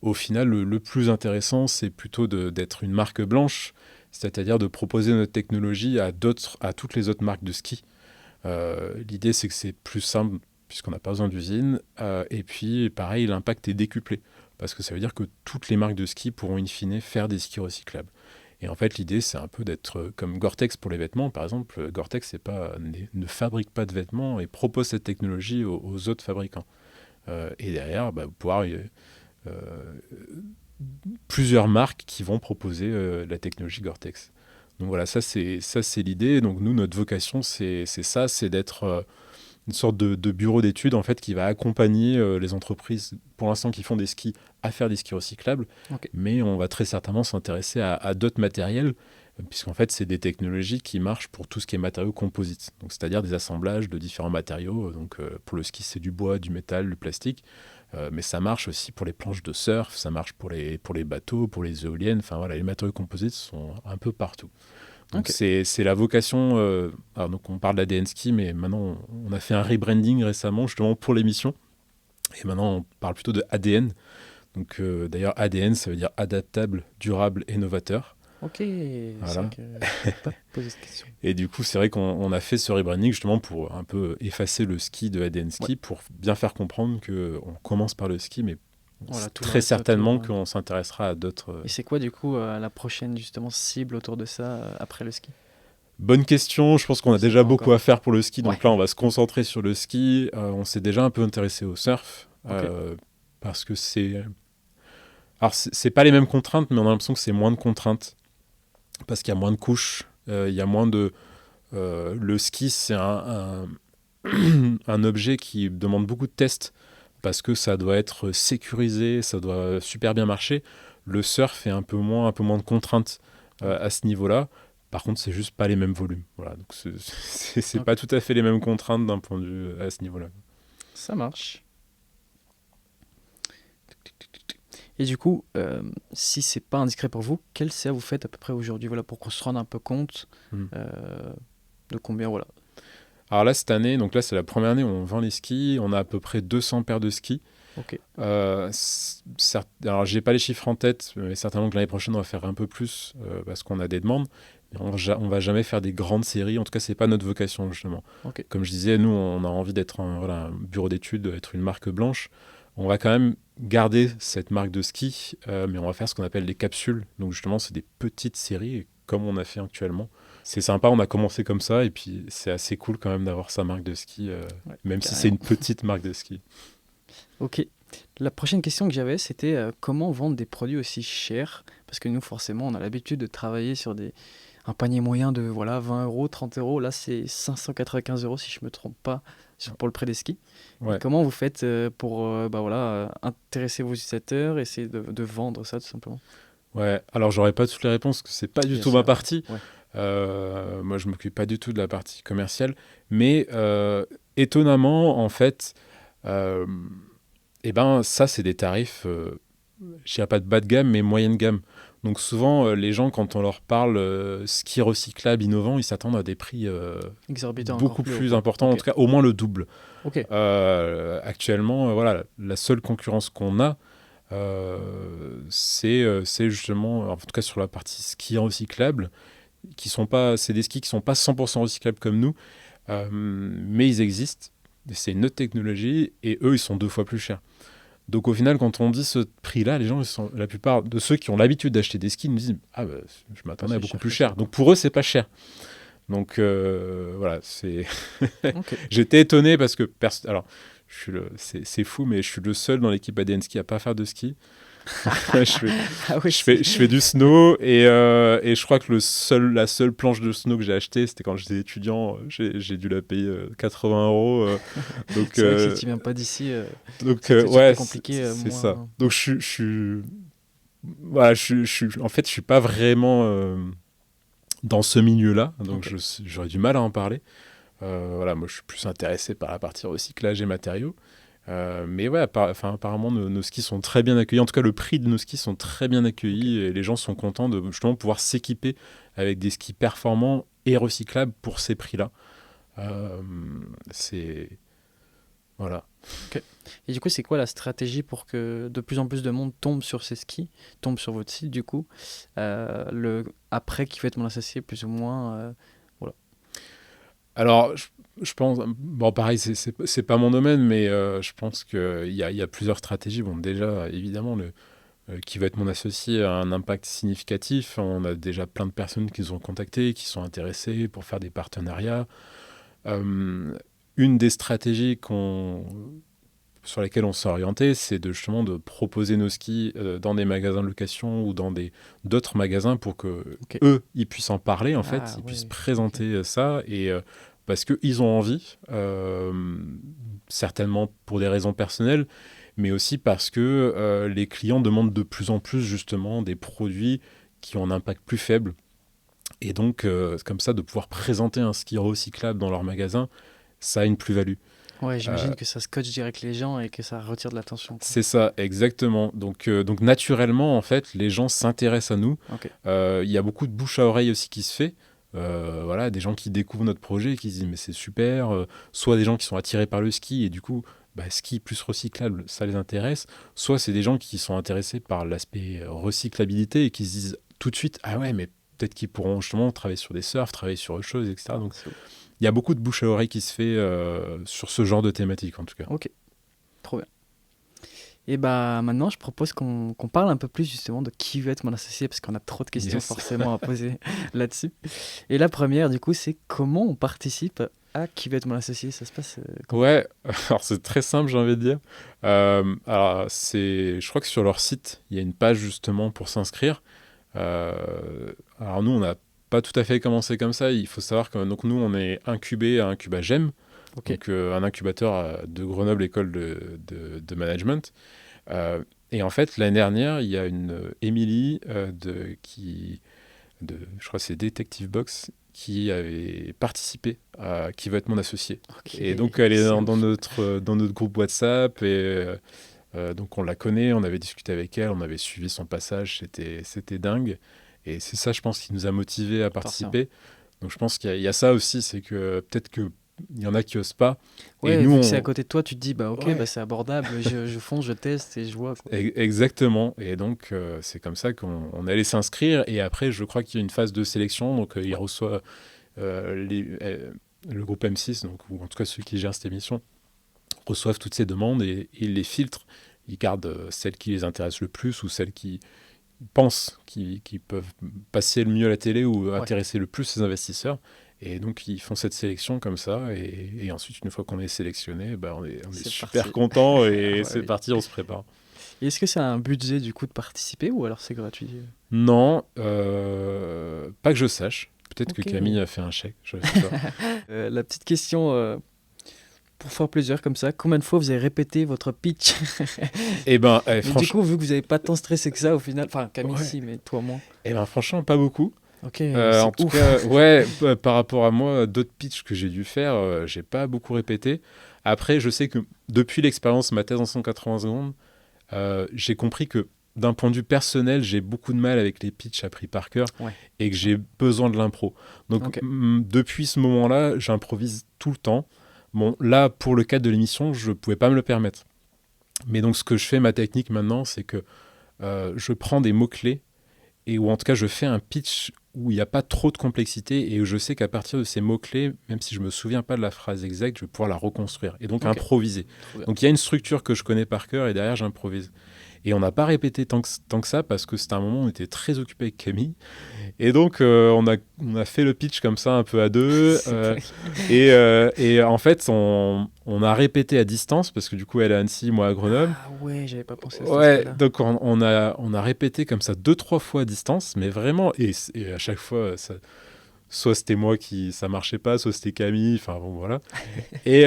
Au final, le plus intéressant, c'est plutôt d'être une marque blanche, c'est-à-dire de proposer notre technologie à toutes les autres marques de ski. L'idée, c'est que c'est plus simple puisqu'on n'a pas besoin d'usine. Et puis, pareil, l'impact est décuplé parce que ça veut dire que toutes les marques de ski pourront in fine faire des skis recyclables. Et en fait, l'idée, c'est un peu d'être comme Gore-Tex pour les vêtements. Par exemple, Gore-Tex ne fabrique pas de vêtements et propose cette technologie aux autres fabricants. Et derrière, pouvoir plusieurs marques qui vont proposer la technologie Gore-Tex. Donc voilà, ça c'est l'idée. Donc nous, notre vocation, c'est ça, c'est d'être une sorte de bureau d'études en fait qui va accompagner les entreprises pour l'instant qui font des skis à faire des skis recyclables. Ok. Mais on va très certainement s'intéresser à d'autres matériels puisqu'en fait c'est des technologies qui marchent pour tout ce qui est matériaux composites. Donc c'est-à-dire des assemblages de différents matériaux. Donc pour le ski, c'est du bois, du métal, du plastique. Mais ça marche aussi pour les planches de surf, ça marche pour les bateaux, pour les éoliennes. Enfin voilà, les matériaux composites sont un peu partout. Donc c'est la vocation. Alors donc on parle d'ADN Ski, mais maintenant on a fait un rebranding récemment justement pour l'émission. Et maintenant on parle plutôt de ADN. Donc d'ailleurs ADN, ça veut dire adaptable, durable et novateur. Ok, Voilà. c'est vrai que je n'ai pas posé cette question. Et du coup, c'est vrai qu'on a fait ce rebranding justement pour un peu effacer le ski de ADN Ski, pour bien faire comprendre qu'on commence par le ski, mais Voilà, tout le très reste certainement autour, qu'on s'intéressera à d'autres. Et c'est quoi du coup la prochaine justement cible autour de ça après le ski? Bonne question, je pense qu'on a C'est déjà pas beaucoup encore. à faire pour le ski, donc Ouais. là on va se concentrer sur le ski. On s'est déjà un peu intéressé au surf, Ok. parce que c'est... Alors c'est pas les mêmes contraintes, mais on a l'impression que c'est moins de contraintes, parce qu'il y a moins de couches, il y a moins de... le ski, c'est un objet qui demande beaucoup de tests parce que ça doit être sécurisé, ça doit super bien marcher. Le surf est un peu moins de contraintes à ce niveau-là. Par contre, c'est juste pas les mêmes volumes. Voilà, donc c'est Ok. pas tout à fait les mêmes contraintes d'un point de vue à ce niveau-là. Ça marche. Et du coup, si c'est pas indiscret pour vous, quel CA vous faites à peu près aujourd'hui, voilà, pour qu'on se rende un peu compte Mm. de combien, voilà. Alors là, cette année, donc là, c'est la première année où on vend les skis. On a à peu près 200 paires de skis. Ok. Alors, j'ai pas les chiffres en tête, mais certainement que l'année prochaine, on va faire un peu plus parce qu'on a des demandes. Mais on va jamais faire des grandes séries. En tout cas, c'est pas notre vocation, justement. Ok. Comme je disais, nous, on a envie d'être un bureau d'études, d'être une marque blanche. On va quand même garder cette marque de ski, mais on va faire ce qu'on appelle des capsules. Donc, justement, c'est des petites séries, comme on a fait actuellement. C'est sympa, on a commencé comme ça, et puis c'est assez cool quand même d'avoir sa marque de ski, Ouais, même si c'est carrément. une petite marque de ski. Ok. La prochaine question que j'avais, c'était comment vendre des produits aussi chers? Parce que nous, forcément, on a l'habitude de travailler sur un panier moyen de voilà, 20 euros, 30 euros. Là, c'est 595 euros, si je ne me trompe pas, pour le prix des skis. Ouais. Et comment vous faites pour intéresser vos utilisateurs, essayer de vendre ça, tout simplement? Ouais, alors j'aurais pas toutes les réponses, parce que c'est pas du Bien tout sûr. ma partie. Ouais. Moi, je m'occupe pas du tout de la partie commerciale, mais étonnamment, en fait, ça, c'est des tarifs, je dirais pas de bas de gamme, mais moyenne gamme. Donc souvent, les gens, quand on leur parle ski recyclable, innovant, ils s'attendent à des prix Exorbitant encore beaucoup plus haut, plus quoi. importants, en Ok. tout cas au moins le double. Ok. Actuellement, voilà, la seule concurrence qu'on a, c'est justement, en tout cas sur la partie ski recyclable, c'est des skis qui sont pas 100% recyclables comme nous, mais ils existent. C'est une autre technologie et eux, ils sont 2 fois plus chers. Donc au final, quand on dit ce prix-là, les gens, la plupart de ceux qui ont l'habitude d'acheter des skis nous disent « Ah, je m'attendais à beaucoup plus cher. » Donc pour eux, c'est pas cher. Donc voilà, j'étais étonné parce que... Alors, c'est fou, mais je suis le seul dans l'équipe ADN Ski à pas faire de ski. Je fais du snow et je crois que la seule planche de snow que j'ai achetée, c'était quand j'étais étudiant. J'ai dû la payer 80 €. Donc, c'est vrai que si tu viens pas d'ici, ouais, compliqué. C'est ça. Donc voilà, en fait, je suis pas vraiment dans ce milieu-là, donc j'aurais du mal à en parler. Voilà, moi, je suis plus intéressé par la partie recyclage et matériaux. Mais ouais, apparemment, nos skis sont très bien accueillis. En tout cas, le prix de nos skis sont très bien accueillis et les gens sont contents de justement pouvoir s'équiper avec des skis performants et recyclables pour ces prix-là. Voilà. Okay. Et du coup, c'est quoi la stratégie pour que de plus en plus de monde tombe sur ces skis, tombe sur votre site, du coup, après qui va être mon associé, plus ou moins voilà. Alors, je pense... Bon, pareil, c'est pas mon domaine, mais je pense qu'il y a plusieurs stratégies. Bon, déjà, évidemment, qui va être mon associé a un impact significatif. On a déjà plein de personnes qui nous ont contactés, qui sont intéressées pour faire des partenariats. Une des stratégies sur lesquelles on s'est orienté, c'est justement de proposer nos skis dans des magasins de location ou dans d'autres magasins pour que eux, ils puissent en parler, en fait, ils puissent présenter ça, et parce qu'ils ont envie, certainement pour des raisons personnelles, mais aussi parce que les clients demandent de plus en plus justement des produits qui ont un impact plus faible. Et donc, comme ça, de pouvoir présenter un ski recyclable dans leur magasin, ça a une plus-value. Ouais, j'imagine que ça scotche direct les gens et que ça retire de l'attention. C'est ça, exactement. Donc naturellement, en fait, les gens s'intéressent à nous. Y a beaucoup de bouche à oreille aussi qui se fait. Voilà, des gens qui découvrent notre projet, qui se disent mais c'est super. Soit des gens qui sont attirés par le ski et du coup, ski plus recyclable, ça les intéresse. Soit c'est des gens qui sont intéressés par l'aspect recyclabilité et qui se disent tout de suite ah ouais, mais peut-être qu'ils pourront justement travailler sur des surfs, travailler sur autre chose, etc. Donc il y a beaucoup de bouche à oreille qui se fait sur ce genre de thématique en tout cas. Ok, trop bien. Et maintenant, je propose qu'on parle un peu plus justement de qui veut être mon associé, parce qu'on a trop de questions forcément à poser là-dessus. Et la première, du coup, c'est comment on participe à qui veut être mon associé. Ça se passe comment ? Ouais, alors c'est très simple, j'ai envie de dire. Alors je crois que sur leur site, il y a une page justement pour s'inscrire. Alors nous, on n'a pas tout à fait commencé comme ça. Il faut savoir que donc, nous, on est incubé à Incubagem, donc un incubateur de Grenoble École de Management. Et en fait, l'année dernière, il y a une Émilie je crois que c'est Detective Box, qui avait participé à Qui veut être mon associé. Et donc, elle est dans notre groupe WhatsApp et... donc on la connaît, on avait discuté avec elle, on avait suivi son passage, c'était dingue. Et c'est ça, je pense, qui nous a motivés à participer. Donc je pense qu'il y a ça aussi, c'est que peut-être qu'il y en a qui n'osent pas. Ouais, et nous, c'est à côté de toi, tu te dis, c'est abordable, je fonce, je teste et je vois. Quoi. Exactement. Et donc c'est comme ça qu'on allait s'inscrire. Et après, je crois qu'il y a une phase de sélection. Donc il reçoit le groupe M6, donc, ou en tout cas ceux qui gèrent cette émission, reçoivent toutes ces demandes et ils les filtrent. Ils gardent celles qui les intéressent le plus ou celles qui pensent qui peuvent passer le mieux à la télé ou intéresser le plus les investisseurs. Et donc, ils font cette sélection comme ça. Et ensuite, une fois qu'on est sélectionné, on est super content et c'est parti, on se prépare. Et est-ce que c'est un budget du coup de participer ou alors c'est gratuit ? Non, pas que je sache. Peut-être que Camille a fait un chèque, je ne sais pas. La petite question... pour faire plaisir comme ça, combien de fois vous avez répété votre pitch ? Franchement... Du coup, vu que vous n'avez pas tant stressé que ça au final, enfin Camille si, mais toi moins. Franchement, pas beaucoup. Ok, en tout cas, par rapport à moi, d'autres pitchs que j'ai dû faire, j'ai pas beaucoup répété. Après, je sais que depuis l'expérience, ma thèse en 180 secondes, j'ai compris que d'un point de vue personnel, j'ai beaucoup de mal avec les pitchs appris par cœur et que j'ai besoin de l'impro. Donc, depuis ce moment-là, j'improvise tout le temps. Bon, là, pour le cadre de l'émission, je ne pouvais pas me le permettre. Mais donc, ce que je fais, ma technique maintenant, c'est que je prends des mots-clés et où en tout cas je fais un pitch où il n'y a pas trop de complexité et où je sais qu'à partir de ces mots-clés, même si je ne me souviens pas de la phrase exacte, je vais pouvoir la reconstruire et donc improviser. Donc il y a une structure que je connais par cœur et derrière j'improvise. Et on n'a pas répété tant que ça parce que c'était un moment où on était très occupé avec Camille. Et donc on a fait le pitch comme ça un peu à deux. Et en fait on a répété à distance parce que du coup elle est à Annecy, moi à Grenoble. Ah ouais, j'avais pas pensé à ça. Ouais, donc on a répété comme ça 2-3 fois à distance, mais vraiment, et à chaque fois, soit c'était moi ça marchait pas, soit c'était Camille, enfin bon, voilà. Et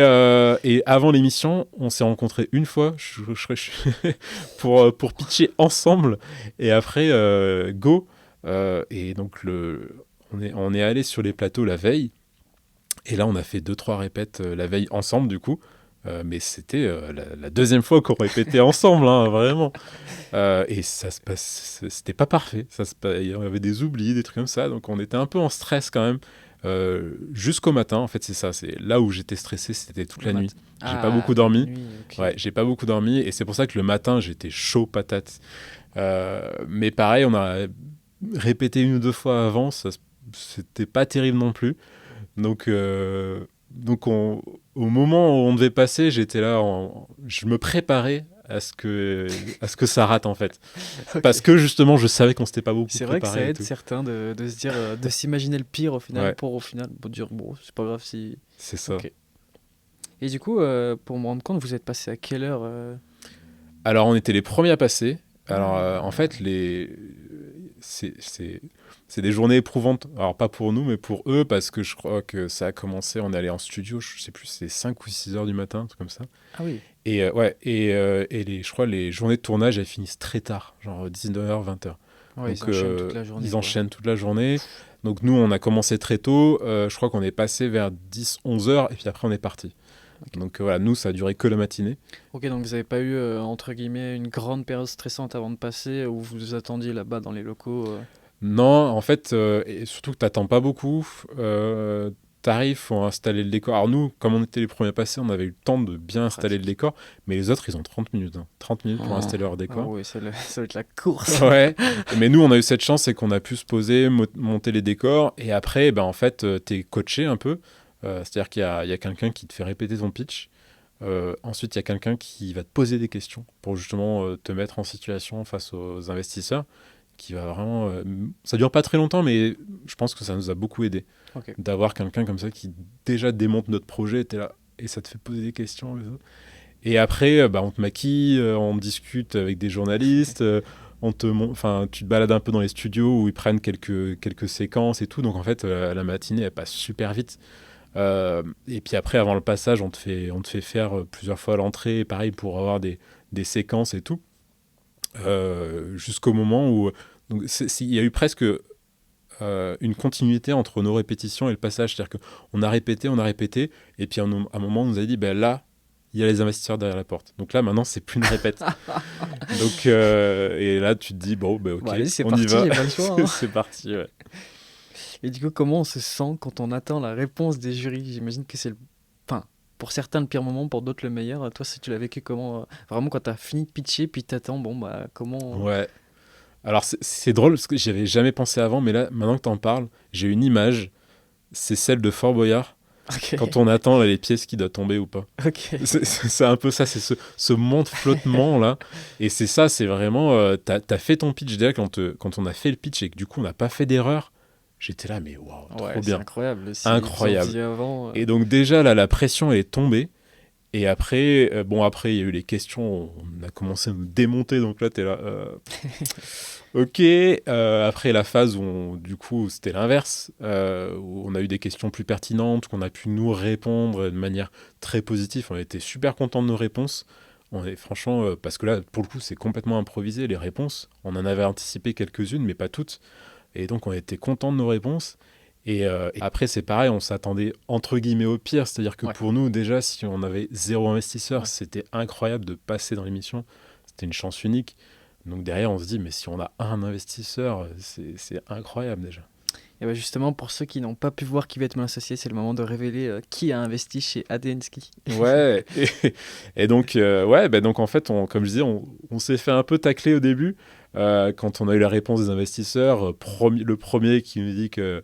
avant l'émission, on s'est rencontrés une fois pour pitcher ensemble, et après, go. Et donc, on est allé sur les plateaux la veille, et là, on a fait 2-3 répètes la veille ensemble, du coup. Mais c'était la deuxième fois qu'on répétait ensemble, hein, vraiment. Et ça se passe, c'était pas parfait. Il y avait des oublis, des trucs comme ça. Donc on était un peu en stress quand même. Jusqu'au matin, en fait, c'est ça. C'est là où j'étais stressé, c'était toute la nuit. J'ai pas beaucoup dormi. Ouais, j'ai pas beaucoup dormi. Et c'est pour ça que le matin, j'étais chaud patate. Mais pareil, on a répété 1 ou 2 fois avant. C'était pas terrible non plus. Donc au moment où on devait passer, j'étais là, je me préparais à ce que ça rate en fait. Parce que justement, je savais qu'on s'était pas beaucoup préparé. C'est vrai que ça aide certains de se dire, de s'imaginer le pire au final, pour au final dire bon, c'est pas grave si. C'est ça. Et du coup, pour me rendre compte, vous êtes passé à quelle heure Alors, on était les premiers à passer. Alors, en fait, c'est des journées éprouvantes. Alors, pas pour nous, mais pour eux, parce que je crois que ça a commencé, on est allé en studio, je sais plus, c'est 5 ou 6 heures du matin, un truc comme ça. Ah oui. Et je crois les journées de tournage, elles finissent très tard, genre 19h, 20h. Ouais, donc, ils enchaînent toute la journée. Ils enchaînent toute la journée. Donc, nous, on a commencé très tôt. Je crois qu'on est passé vers 10, 11h, et puis après, on est parti. Okay. Donc voilà, nous, ça a duré que la matinée. Ok, donc vous n'avez pas eu, entre guillemets, une grande période stressante avant de passer, où vous vous attendiez là-bas dans les locaux Non, en fait, et surtout que tu n'attends pas beaucoup. T'arrives, faut installer le décor. Alors nous, comme on était les premiers à passer, on avait eu le temps de bien installer le décor, mais les autres, ils ont 30 minutes. 30 minutes pour installer leur décor. Oui, ça va être la course. Ouais, mais nous, on a eu cette chance, c'est qu'on a pu se poser, monter les décors, et après, en fait, t'es coaché un peu. C'est-à-dire qu'il y a quelqu'un qui te fait répéter ton pitch. Ensuite, il y a quelqu'un qui va te poser des questions pour justement te mettre en situation face aux investisseurs. Qui va vraiment... ça dure pas très longtemps, mais je pense que ça nous a beaucoup aidé. Okay. D'avoir quelqu'un comme ça qui déjà démonte notre projet, t'es là, et ça te fait poser des questions. Et après, on te maquille, on discute avec des journalistes, tu te balades un peu dans les studios où ils prennent quelques séquences et tout. Donc en fait, la matinée, elle passe super vite. Et puis après, avant le passage, on te fait faire plusieurs fois l'entrée, pareil, pour avoir des séquences et tout. Jusqu'au moment où il y a eu presque une continuité entre nos répétitions et le passage, c'est-à-dire qu'on a répété, et puis à un moment on nous a dit là il y a les investisseurs derrière la porte, donc là maintenant c'est plus une répète. Donc et là tu te dis ok, allez, on parti, y va. Y a pas le choix, hein. C'est parti, ouais. Et du coup, comment on se sent quand on attend la réponse des jurys? J'imagine que c'est pour certains le pire moment, pour d'autres le meilleur. Toi, si tu l'as vécu comment vraiment quand tu as fini de pitcher, puis t'attends, comment Ouais. Alors c'est drôle parce que j'y avais jamais pensé avant, mais là, maintenant que t'en parles, j'ai une image, c'est celle de Fort Boyard, quand on attend là, les pièces qui doivent tomber ou pas. Okay. C'est un peu ça, c'est ce monde flottement là, et c'est ça, c'est vraiment, t'as fait ton pitch déjà quand on a fait le pitch et que du coup on n'a pas fait d'erreur. J'étais là, mais waouh, trop bien. C'est incroyable. Incroyable. Et donc déjà, là, la pression, elle est tombée. Et après, après, il y a eu les questions. On a commencé à nous démonter. Donc là, t'es là. Ok. Après, la phase où, du coup, c'était l'inverse. Où on a eu des questions plus pertinentes, qu'on a pu nous répondre de manière très positive. On était super contents de nos réponses. On est franchement, parce que là, pour le coup, c'est complètement improvisé, les réponses. On en avait anticipé quelques-unes, mais pas toutes. Et donc, on était contents de nos réponses. Et après, c'est pareil, on s'attendait entre guillemets au pire. C'est-à-dire que pour nous, déjà, si on avait 0 investisseur, c'était incroyable de passer dans l'émission. C'était une chance unique. Donc derrière, on se dit, mais si on a un investisseur, c'est incroyable déjà. Et justement, pour ceux qui n'ont pas pu voir qui va être mon associé, c'est le moment de révéler qui a investi chez ADN Ski. Ouais, et donc, donc en fait, comme je disais, on s'est fait un peu tacler au début. quand on a eu la réponse des investisseurs, le premier qui nous dit que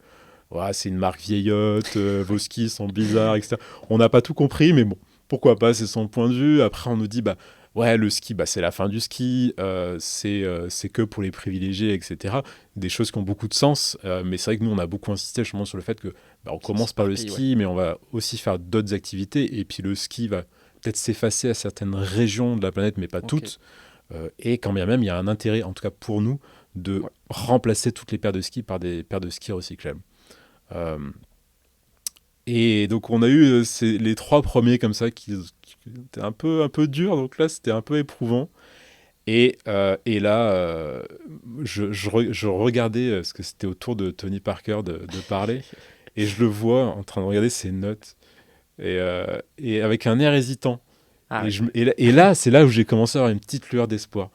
ouais, c'est une marque vieillotte, vos skis sont bizarres, etc. On n'a pas tout compris, mais bon, pourquoi pas, c'est son point de vue. Après, on nous dit, bah, ouais, le ski, bah, c'est la fin du ski, c'est que pour les privilégiés, etc. Des choses qui ont beaucoup de sens, mais c'est vrai que nous, on a beaucoup insisté justement sur le fait que bah, on commence par le ski, mais on va aussi faire d'autres activités, et puis le ski va peut-être s'effacer à certaines régions de la planète, mais pas toutes. Et quand bien même, il y a un intérêt, en tout cas pour nous, de remplacer toutes les paires de skis par des paires de skis recyclables. Et donc on a eu les 3 premiers comme ça qui étaient un peu durs, donc là c'était un peu éprouvant. Et là, je regardais, parce que c'était au tour de Tony Parker de parler, et je le vois en train de regarder ses notes, et avec un air hésitant. Et là, c'est là où j'ai commencé à avoir une petite lueur d'espoir.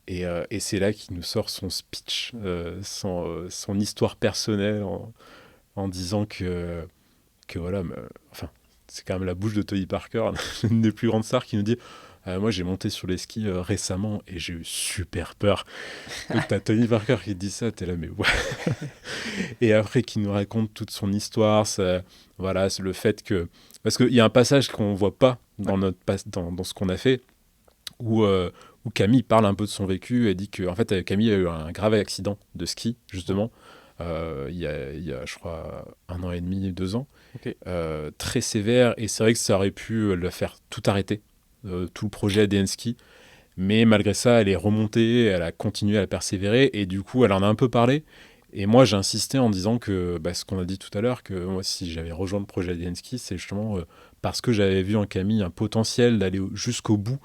Et c'est là qu'il nous sort son speech, son histoire personnelle, en disant que voilà, enfin, c'est quand même la bouche de Tony Parker, une des plus grandes stars, qui nous dit moi j'ai monté sur les skis récemment et j'ai eu super peur. Donc t'as Tony Parker qui te dit ça, t'es là mais ouais. Et après qui nous raconte toute son histoire, voilà, c'est le fait que, parce qu'il y a un passage qu'on voit pas dans dans ce qu'on a fait, où Camille parle un peu de son vécu et dit que en fait Camille a eu un grave accident de ski justement. Il y a, je crois, 1 an et demi, 2 ans, très sévère, et c'est vrai que ça aurait pu le faire tout arrêter, tout le projet ADN Ski, mais malgré ça, elle est remontée, elle a continué à persévérer, et du coup, elle en a un peu parlé, et moi, j'ai insisté en disant que, bah, ce qu'on a dit tout à l'heure, que moi, si j'avais rejoint le projet ADN Ski, c'est justement parce que j'avais vu en Camille un potentiel d'aller jusqu'au bout,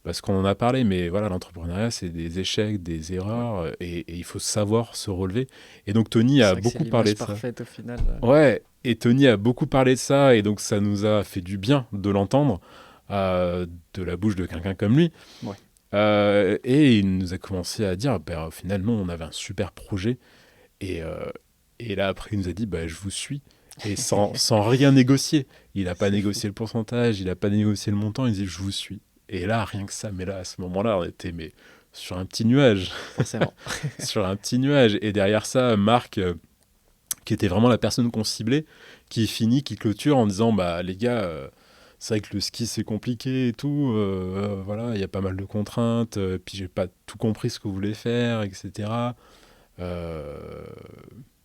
parce qu'on en a parlé, mais voilà, l'entrepreneuriat, c'est des échecs, des erreurs, et il faut savoir se relever. Et donc, Tony a beaucoup parlé de ça. Parfaite au final. Ouais, et Tony a beaucoup parlé de ça, et donc ça nous a fait du bien de l'entendre de la bouche de quelqu'un comme lui. Et il nous a commencé à dire, bah, finalement, on avait un super projet, et là, après, il nous a dit, bah, je vous suis. Et sans rien négocier. Il n'a pas négocié le pourcentage, il n'a pas négocié le montant, il dit, je vous suis. Et là, rien que ça, mais là, à ce moment-là, on était sur un petit nuage. Forcément. Sur un petit nuage. Et derrière ça, Marc, qui était vraiment la personne qu'on ciblait, qui clôture en disant, bah les gars, c'est vrai que le ski, c'est compliqué et tout. Voilà, il y a pas mal de contraintes. Puis j'ai pas tout compris ce que vous voulez faire, etc.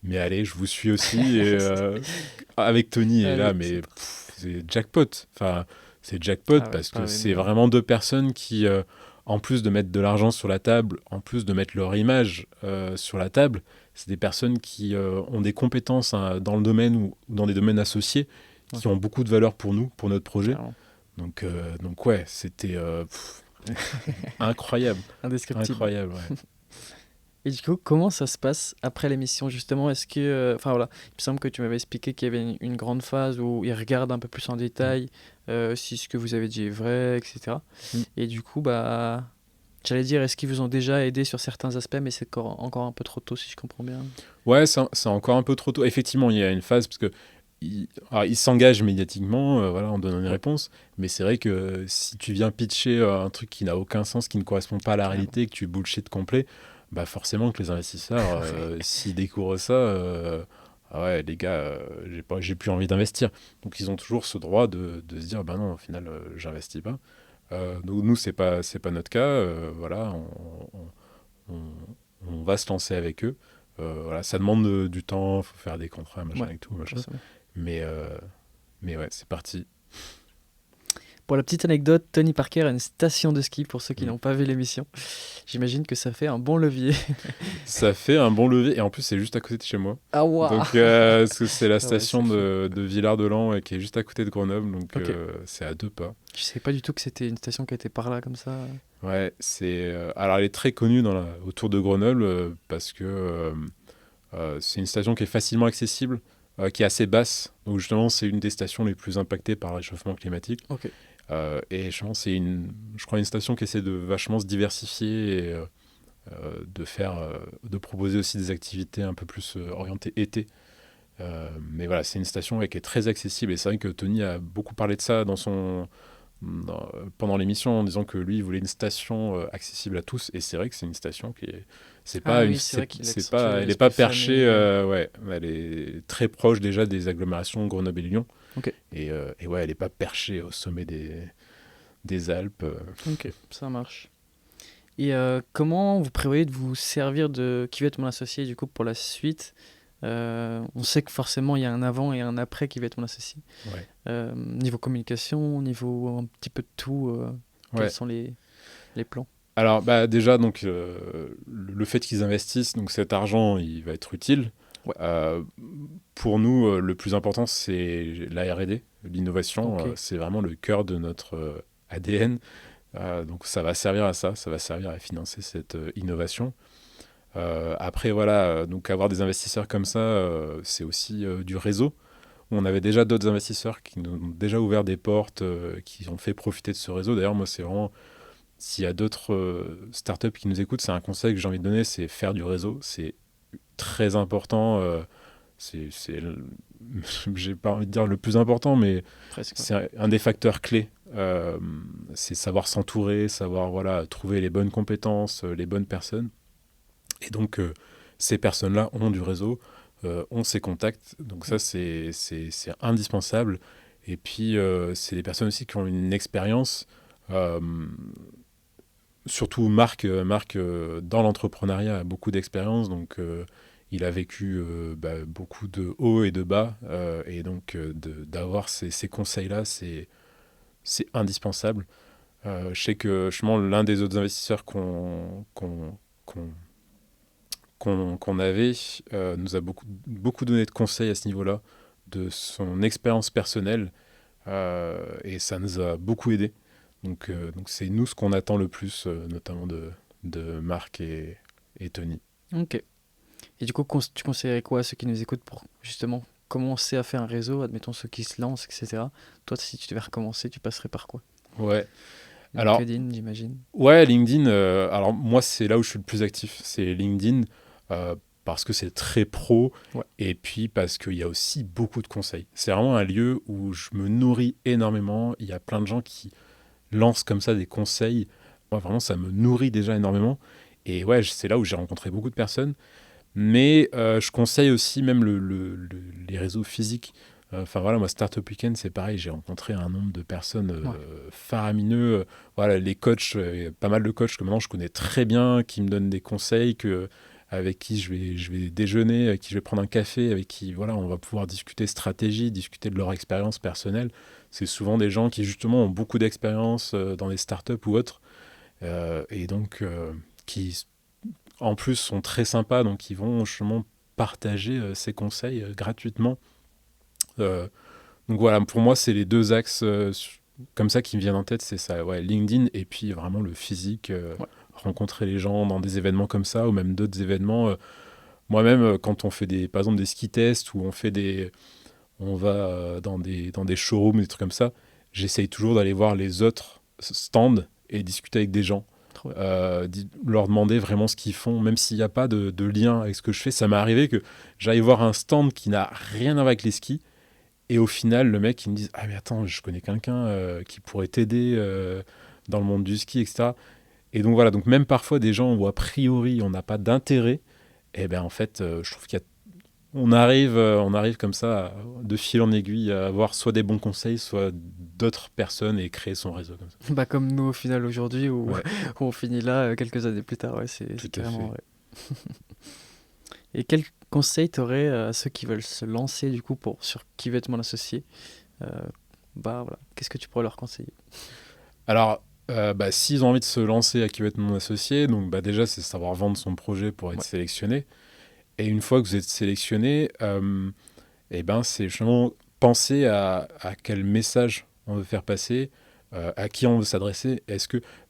Mais allez, je vous suis aussi. Et, avec Tony, et là, mais c'est jackpot. Enfin, c'est jackpot parce que c'est vraiment 2 personnes qui, en plus de mettre de l'argent sur la table, en plus de mettre leur image sur la table, c'est des personnes qui ont des compétences dans le domaine ou dans des domaines associés qui ont beaucoup de valeur pour nous, pour notre projet. Donc ouais, c'était incroyable. Indescriptible. Incroyable, ouais. Et du coup, comment ça se passe après l'émission justement? Est-ce que, enfin voilà, il me semble que tu m'avais expliqué qu'il y avait une grande phase où ils regardent un peu plus en détail si ce que vous avez dit est vrai, etc. Et du coup, bah, j'allais dire, est-ce qu'ils vous ont déjà aidé sur certains aspects, mais c'est encore un peu trop tôt si je comprends bien. Ouais, c'est encore un peu trop tôt. Effectivement, il y a une phase parce que ils s'engagent médiatiquement, voilà, en donnant une réponse, mais c'est vrai que si tu viens pitcher un truc qui n'a aucun sens, qui ne correspond pas à la réalité, que tu bullshit complet, bah forcément que les investisseurs, s'ils découvrent ça, ah ouais, les gars, j'ai plus envie d'investir. Donc ils ont toujours ce droit de se dire, bah non, au final, j'investis pas. Donc nous, c'est pas notre cas. Voilà, on va se lancer avec eux. Voilà, ça demande du temps, il faut faire des contrats, machin et tout, machin. Mais ouais, c'est parti. Pour la petite anecdote, Tony Parker a une station de ski pour ceux qui n'ont pas vu l'émission. J'imagine que ça fait un bon levier. Ça fait un bon levier, et en plus c'est juste à côté de chez moi. Ah wow. Donc parce que c'est la station de Villard-de-Lans qui est juste à côté de Grenoble, donc c'est à 2 pas. Je savais pas du tout que c'était une station qui était par là comme ça. Ouais, alors elle est très connue autour de Grenoble parce que c'est une station qui est facilement accessible, qui est assez basse. Donc justement c'est une des stations les plus impactées par le réchauffement climatique. Et je pense c'est je crois une station qui essaie de vachement se diversifier et de proposer aussi des activités un peu plus orientées été. Mais voilà, c'est une station qui est très accessible, et c'est vrai que Tony a beaucoup parlé de ça dans pendant l'émission en disant que lui, il voulait une station accessible à tous. Et c'est vrai que c'est une station qui est... C'est Ah pas une, oui, c'est vrai qu'il c'est accentue pas, elle n'est pas l'aspect perchée, famille. ouais, elle est très proche déjà des agglomérations Grenoble et Lyon. Ok, Et ouais, elle n'est pas perchée au sommet des Alpes. ok, ça marche. Et comment vous prévoyez de vous servir de Qui veut être mon associé du coup pour la suite? On sait que forcément il y a un avant et un après Qui veut être mon associé. Ouais. Niveau communication, niveau un petit peu de tout, quels Ouais. sont les plans? Alors, bah, déjà, donc, le fait qu'ils investissent, donc cet argent, il va être utile. Ouais. Euh, pour nous, le plus important, c'est la R&D, l'innovation. Ok, C'est vraiment le cœur de notre ADN. Donc, ça va servir à ça, ça va servir à financer cette innovation. Après, voilà, donc avoir des investisseurs comme ça, c'est aussi du réseau. On avait déjà d'autres investisseurs qui nous ont déjà ouvert des portes, qui ont fait profiter de ce réseau. D'ailleurs, moi, c'est vraiment s'il y a d'autres startups qui nous écoutent, c'est un conseil que j'ai envie de donner, c'est faire du réseau. C'est très important. J'ai pas envie de dire le plus important, mais presque. Ouais. c'est un des facteurs clés. C'est savoir s'entourer, savoir voilà, trouver les bonnes compétences, les bonnes personnes. Et donc, ces personnes-là ont du réseau, ont ces contacts. Donc ça, c'est indispensable. Et puis, c'est des personnes aussi qui ont une expérience. Euh, Surtout Marc dans l'entrepreneuriat a beaucoup d'expérience, donc il a vécu beaucoup de hauts et de bas, et donc d'avoir ces conseils-là, c'est indispensable. Je sais que justement l'un des autres investisseurs qu'on, qu'on avait nous a beaucoup donné de conseils à ce niveau-là, de son expérience personnelle, et ça nous a beaucoup aidé. Donc c'est nous ce qu'on attend le plus, notamment de Marc et Tony. Ok. Et du coup, tu conseillerais quoi à ceux qui nous écoutent pour justement commencer à faire un réseau, admettons ceux qui se lancent, etc. Toi, si tu devais recommencer, tu passerais par quoi? Ouais. Alors, LinkedIn, j'imagine. ouais, LinkedIn, alors moi, c'est là où je suis le plus actif. C'est LinkedIn, euh, parce que c'est très pro, Ouais. et puis parce qu'il y a aussi beaucoup de conseils. C'est vraiment un lieu où je me nourris énormément. Il y a plein de gens qui lancent comme ça des conseils. Moi, vraiment, ça me nourrit déjà énormément. Et ouais, c'est là où j'ai rencontré beaucoup de personnes. Mais je conseille aussi même les réseaux physiques. Enfin voilà, moi, Startup Weekend, c'est pareil. J'ai rencontré un nombre de personnes Ouais. faramineux. Voilà, les coachs, pas mal de coachs que maintenant je connais très bien, qui me donnent des conseils, avec qui je vais déjeuner, avec qui je vais prendre un café, avec qui voilà, on va pouvoir discuter stratégie, discuter de leur expérience personnelle. C'est souvent des gens qui justement ont beaucoup d'expérience dans les startups ou autres, et donc qui en plus sont très sympas, donc ils vont justement partager ces conseils gratuitement. Euh, donc voilà, pour moi, c'est les deux axes comme ça qui me viennent en tête, c'est ça, ouais, LinkedIn et puis vraiment le physique, Ouais. rencontrer les gens dans des événements comme ça ou même d'autres événements. Moi-même, quand on fait par exemple des ski tests ou on va dans des showrooms, des trucs comme ça, j'essaye toujours d'aller voir les autres stands et discuter avec des gens, Trop bien. leur demander vraiment ce qu'ils font, même s'il n'y a pas de lien avec ce que je fais. Ça m'est arrivé que j'aille voir un stand qui n'a rien à voir avec les skis, et au final, le mec, il me dit: Ah, mais attends, je connais quelqu'un qui pourrait t'aider dans le monde du ski, etc. Et donc voilà, donc même parfois des gens où a priori on n'a pas d'intérêt, et ben en fait, je trouve on arrive comme ça, de fil en aiguille, à avoir soit des bons conseils, soit d'autres personnes et créer son réseau comme ça. Bah, comme nous au final aujourd'hui, où, Ouais, où on finit là quelques années plus tard. Ouais, c'est tout à carrément fait. vrai. Et quel conseil t'aurais à ceux qui veulent se lancer du coup sur Qui veut être mon associé? Euh, Bah voilà, qu'est-ce que tu pourrais leur conseiller? Alors, s'ils ont envie de se lancer à qui va être mon associé, donc déjà, c'est savoir vendre son projet pour être Ouais. sélectionné. Et une fois que vous êtes sélectionné, c'est justement penser à quel message on veut faire passer, à qui on veut s'adresser.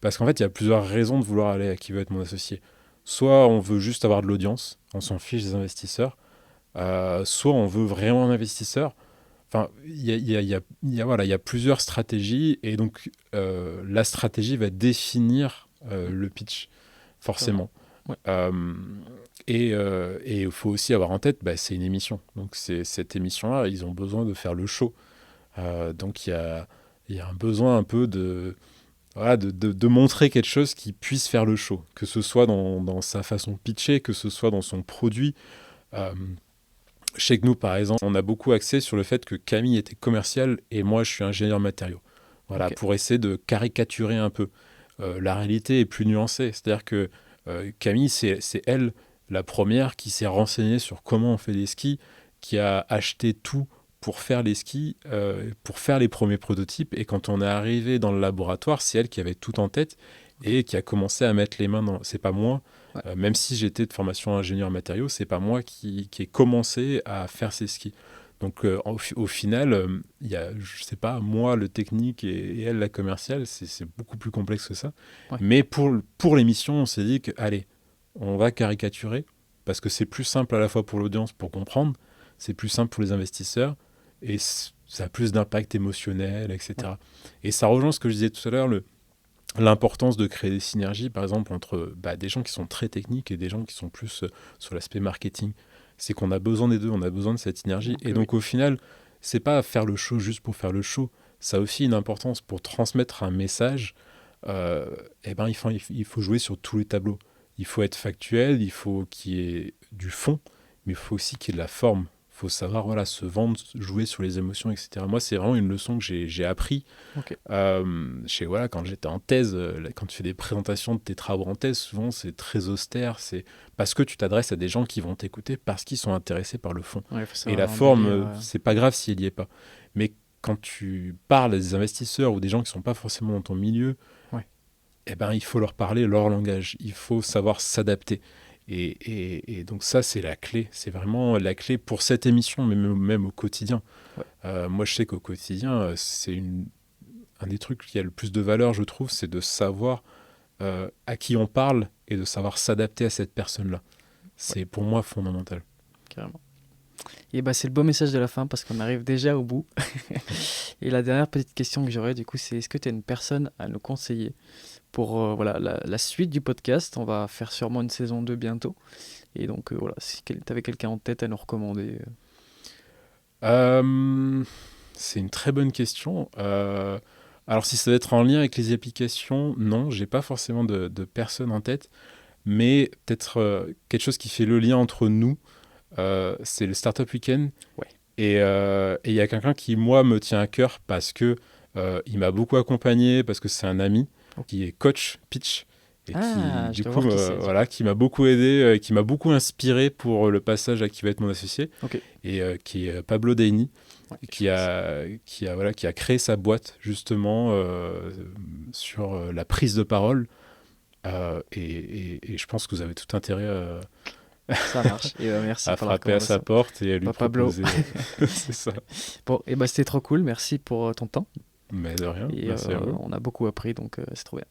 Parce qu'en fait, il y a plusieurs raisons de vouloir aller à qui veut être mon associé. Soit on veut juste avoir de l'audience, on s'en fiche des investisseurs. Soit on veut vraiment un investisseur. Enfin, voilà, il y a plusieurs stratégies, et donc la stratégie va définir le pitch, Clairement. forcément. Ouais. Euh, et il faut aussi avoir en tête, c'est une émission. Donc cette émission-là, ils ont besoin de faire le show. Donc il y a un besoin un peu de montrer quelque chose qui puisse faire le show, que ce soit dans sa façon de pitcher, que ce soit dans son produit. Chez nous, par exemple, on a beaucoup axé sur le fait que Camille était commercial et moi, je suis ingénieur matériaux. Voilà, Ok. pour essayer de caricaturer un peu. La réalité est plus nuancée. C'est-à-dire que Camille, c'est elle, la première, qui s'est renseignée sur comment on fait des skis, qui a acheté tout pour faire les skis, pour faire les premiers prototypes. Et quand on est arrivé dans le laboratoire, c'est elle qui avait tout en tête et qui a commencé à mettre les mains dans... C'est pas moi, Ouais. même si j'étais de formation ingénieur matériaux, c'est pas moi qui ai commencé à faire ces skis. Donc au final, il y a, je sais pas, moi le technique et elle la commerciale, c'est beaucoup plus complexe que ça. Ouais. Mais pour l'émission, on s'est dit que, allez, on va caricaturer, parce que c'est plus simple à la fois pour l'audience pour comprendre, c'est plus simple pour les investisseurs, et ça a plus d'impact émotionnel, etc. Ouais. Et ça rejoint ce que je disais tout à l'heure, l'importance de créer des synergies, par exemple, entre des gens qui sont très techniques et des gens qui sont plus sur l'aspect marketing. C'est qu'on a besoin des deux, on a besoin de cette synergie. Donc, Et donc, au final, c'est pas faire le show juste pour faire le show. Ça a aussi une importance pour transmettre un message. Il faut jouer sur tous les tableaux. Il faut être factuel, il faut qu'il y ait du fond, mais il faut aussi qu'il y ait de la forme. Il faut savoir se vendre, jouer sur les émotions, etc. Moi, c'est vraiment une leçon que j'ai appris Ok. quand j'étais en thèse. Quand tu fais des présentations de tes travaux en thèse, souvent c'est très austère. C'est parce que tu t'adresses à des gens qui vont t'écouter parce qu'ils sont intéressés par le fond. Ouais, faut Et savoir la forme, embellir, c'est pas grave si elle y est pas. Mais quand tu parles à des investisseurs ou des gens qui sont pas forcément dans ton milieu, Ouais. il faut leur parler leur langage. Il faut savoir s'adapter. Et donc ça, c'est la clé. C'est vraiment la clé pour cette émission, mais même au quotidien. Ouais. Moi, je sais qu'au quotidien, un des trucs qui a le plus de valeur, je trouve, c'est de savoir à qui on parle et de savoir s'adapter à cette personne-là. C'est pour moi fondamental. Carrément. Et c'est le beau message de la fin parce qu'on arrive déjà au bout. Et la dernière petite question que j'aurais, du coup, c'est est-ce que tu as une personne à nous conseiller pour la suite du podcast? On va faire sûrement une saison 2 bientôt. Et donc, si tu avais quelqu'un en tête à nous recommander. C'est une très bonne question. Alors, si ça doit être en lien avec les applications, non, j'ai pas forcément de personne en tête, mais peut-être quelque chose qui fait le lien entre nous, c'est le Startup Weekend. Ouais. Et il y a quelqu'un qui, moi, me tient à cœur parce que il m'a beaucoup accompagné, parce que c'est un ami qui est coach pitch et Ah, qui, je du dois coup, voir qui c'est. qui m'a beaucoup aidé, qui m'a beaucoup inspiré pour le passage à qui va être mon associé, Ok. et qui est Pablo Deini, Ouais, qui a créé sa boîte justement sur la prise de parole. Et je pense que vous avez tout intérêt Ça marche. Et merci à pour la frapper à sa recommandation. porte et à lui Pablo. proposer. C'est ça. Bon, et c'était trop cool. Merci pour ton temps. Mais de rien, Et merci à vous. on a beaucoup appris, donc c'est trop bien.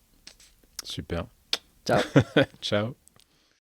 Super. Ciao. Ciao.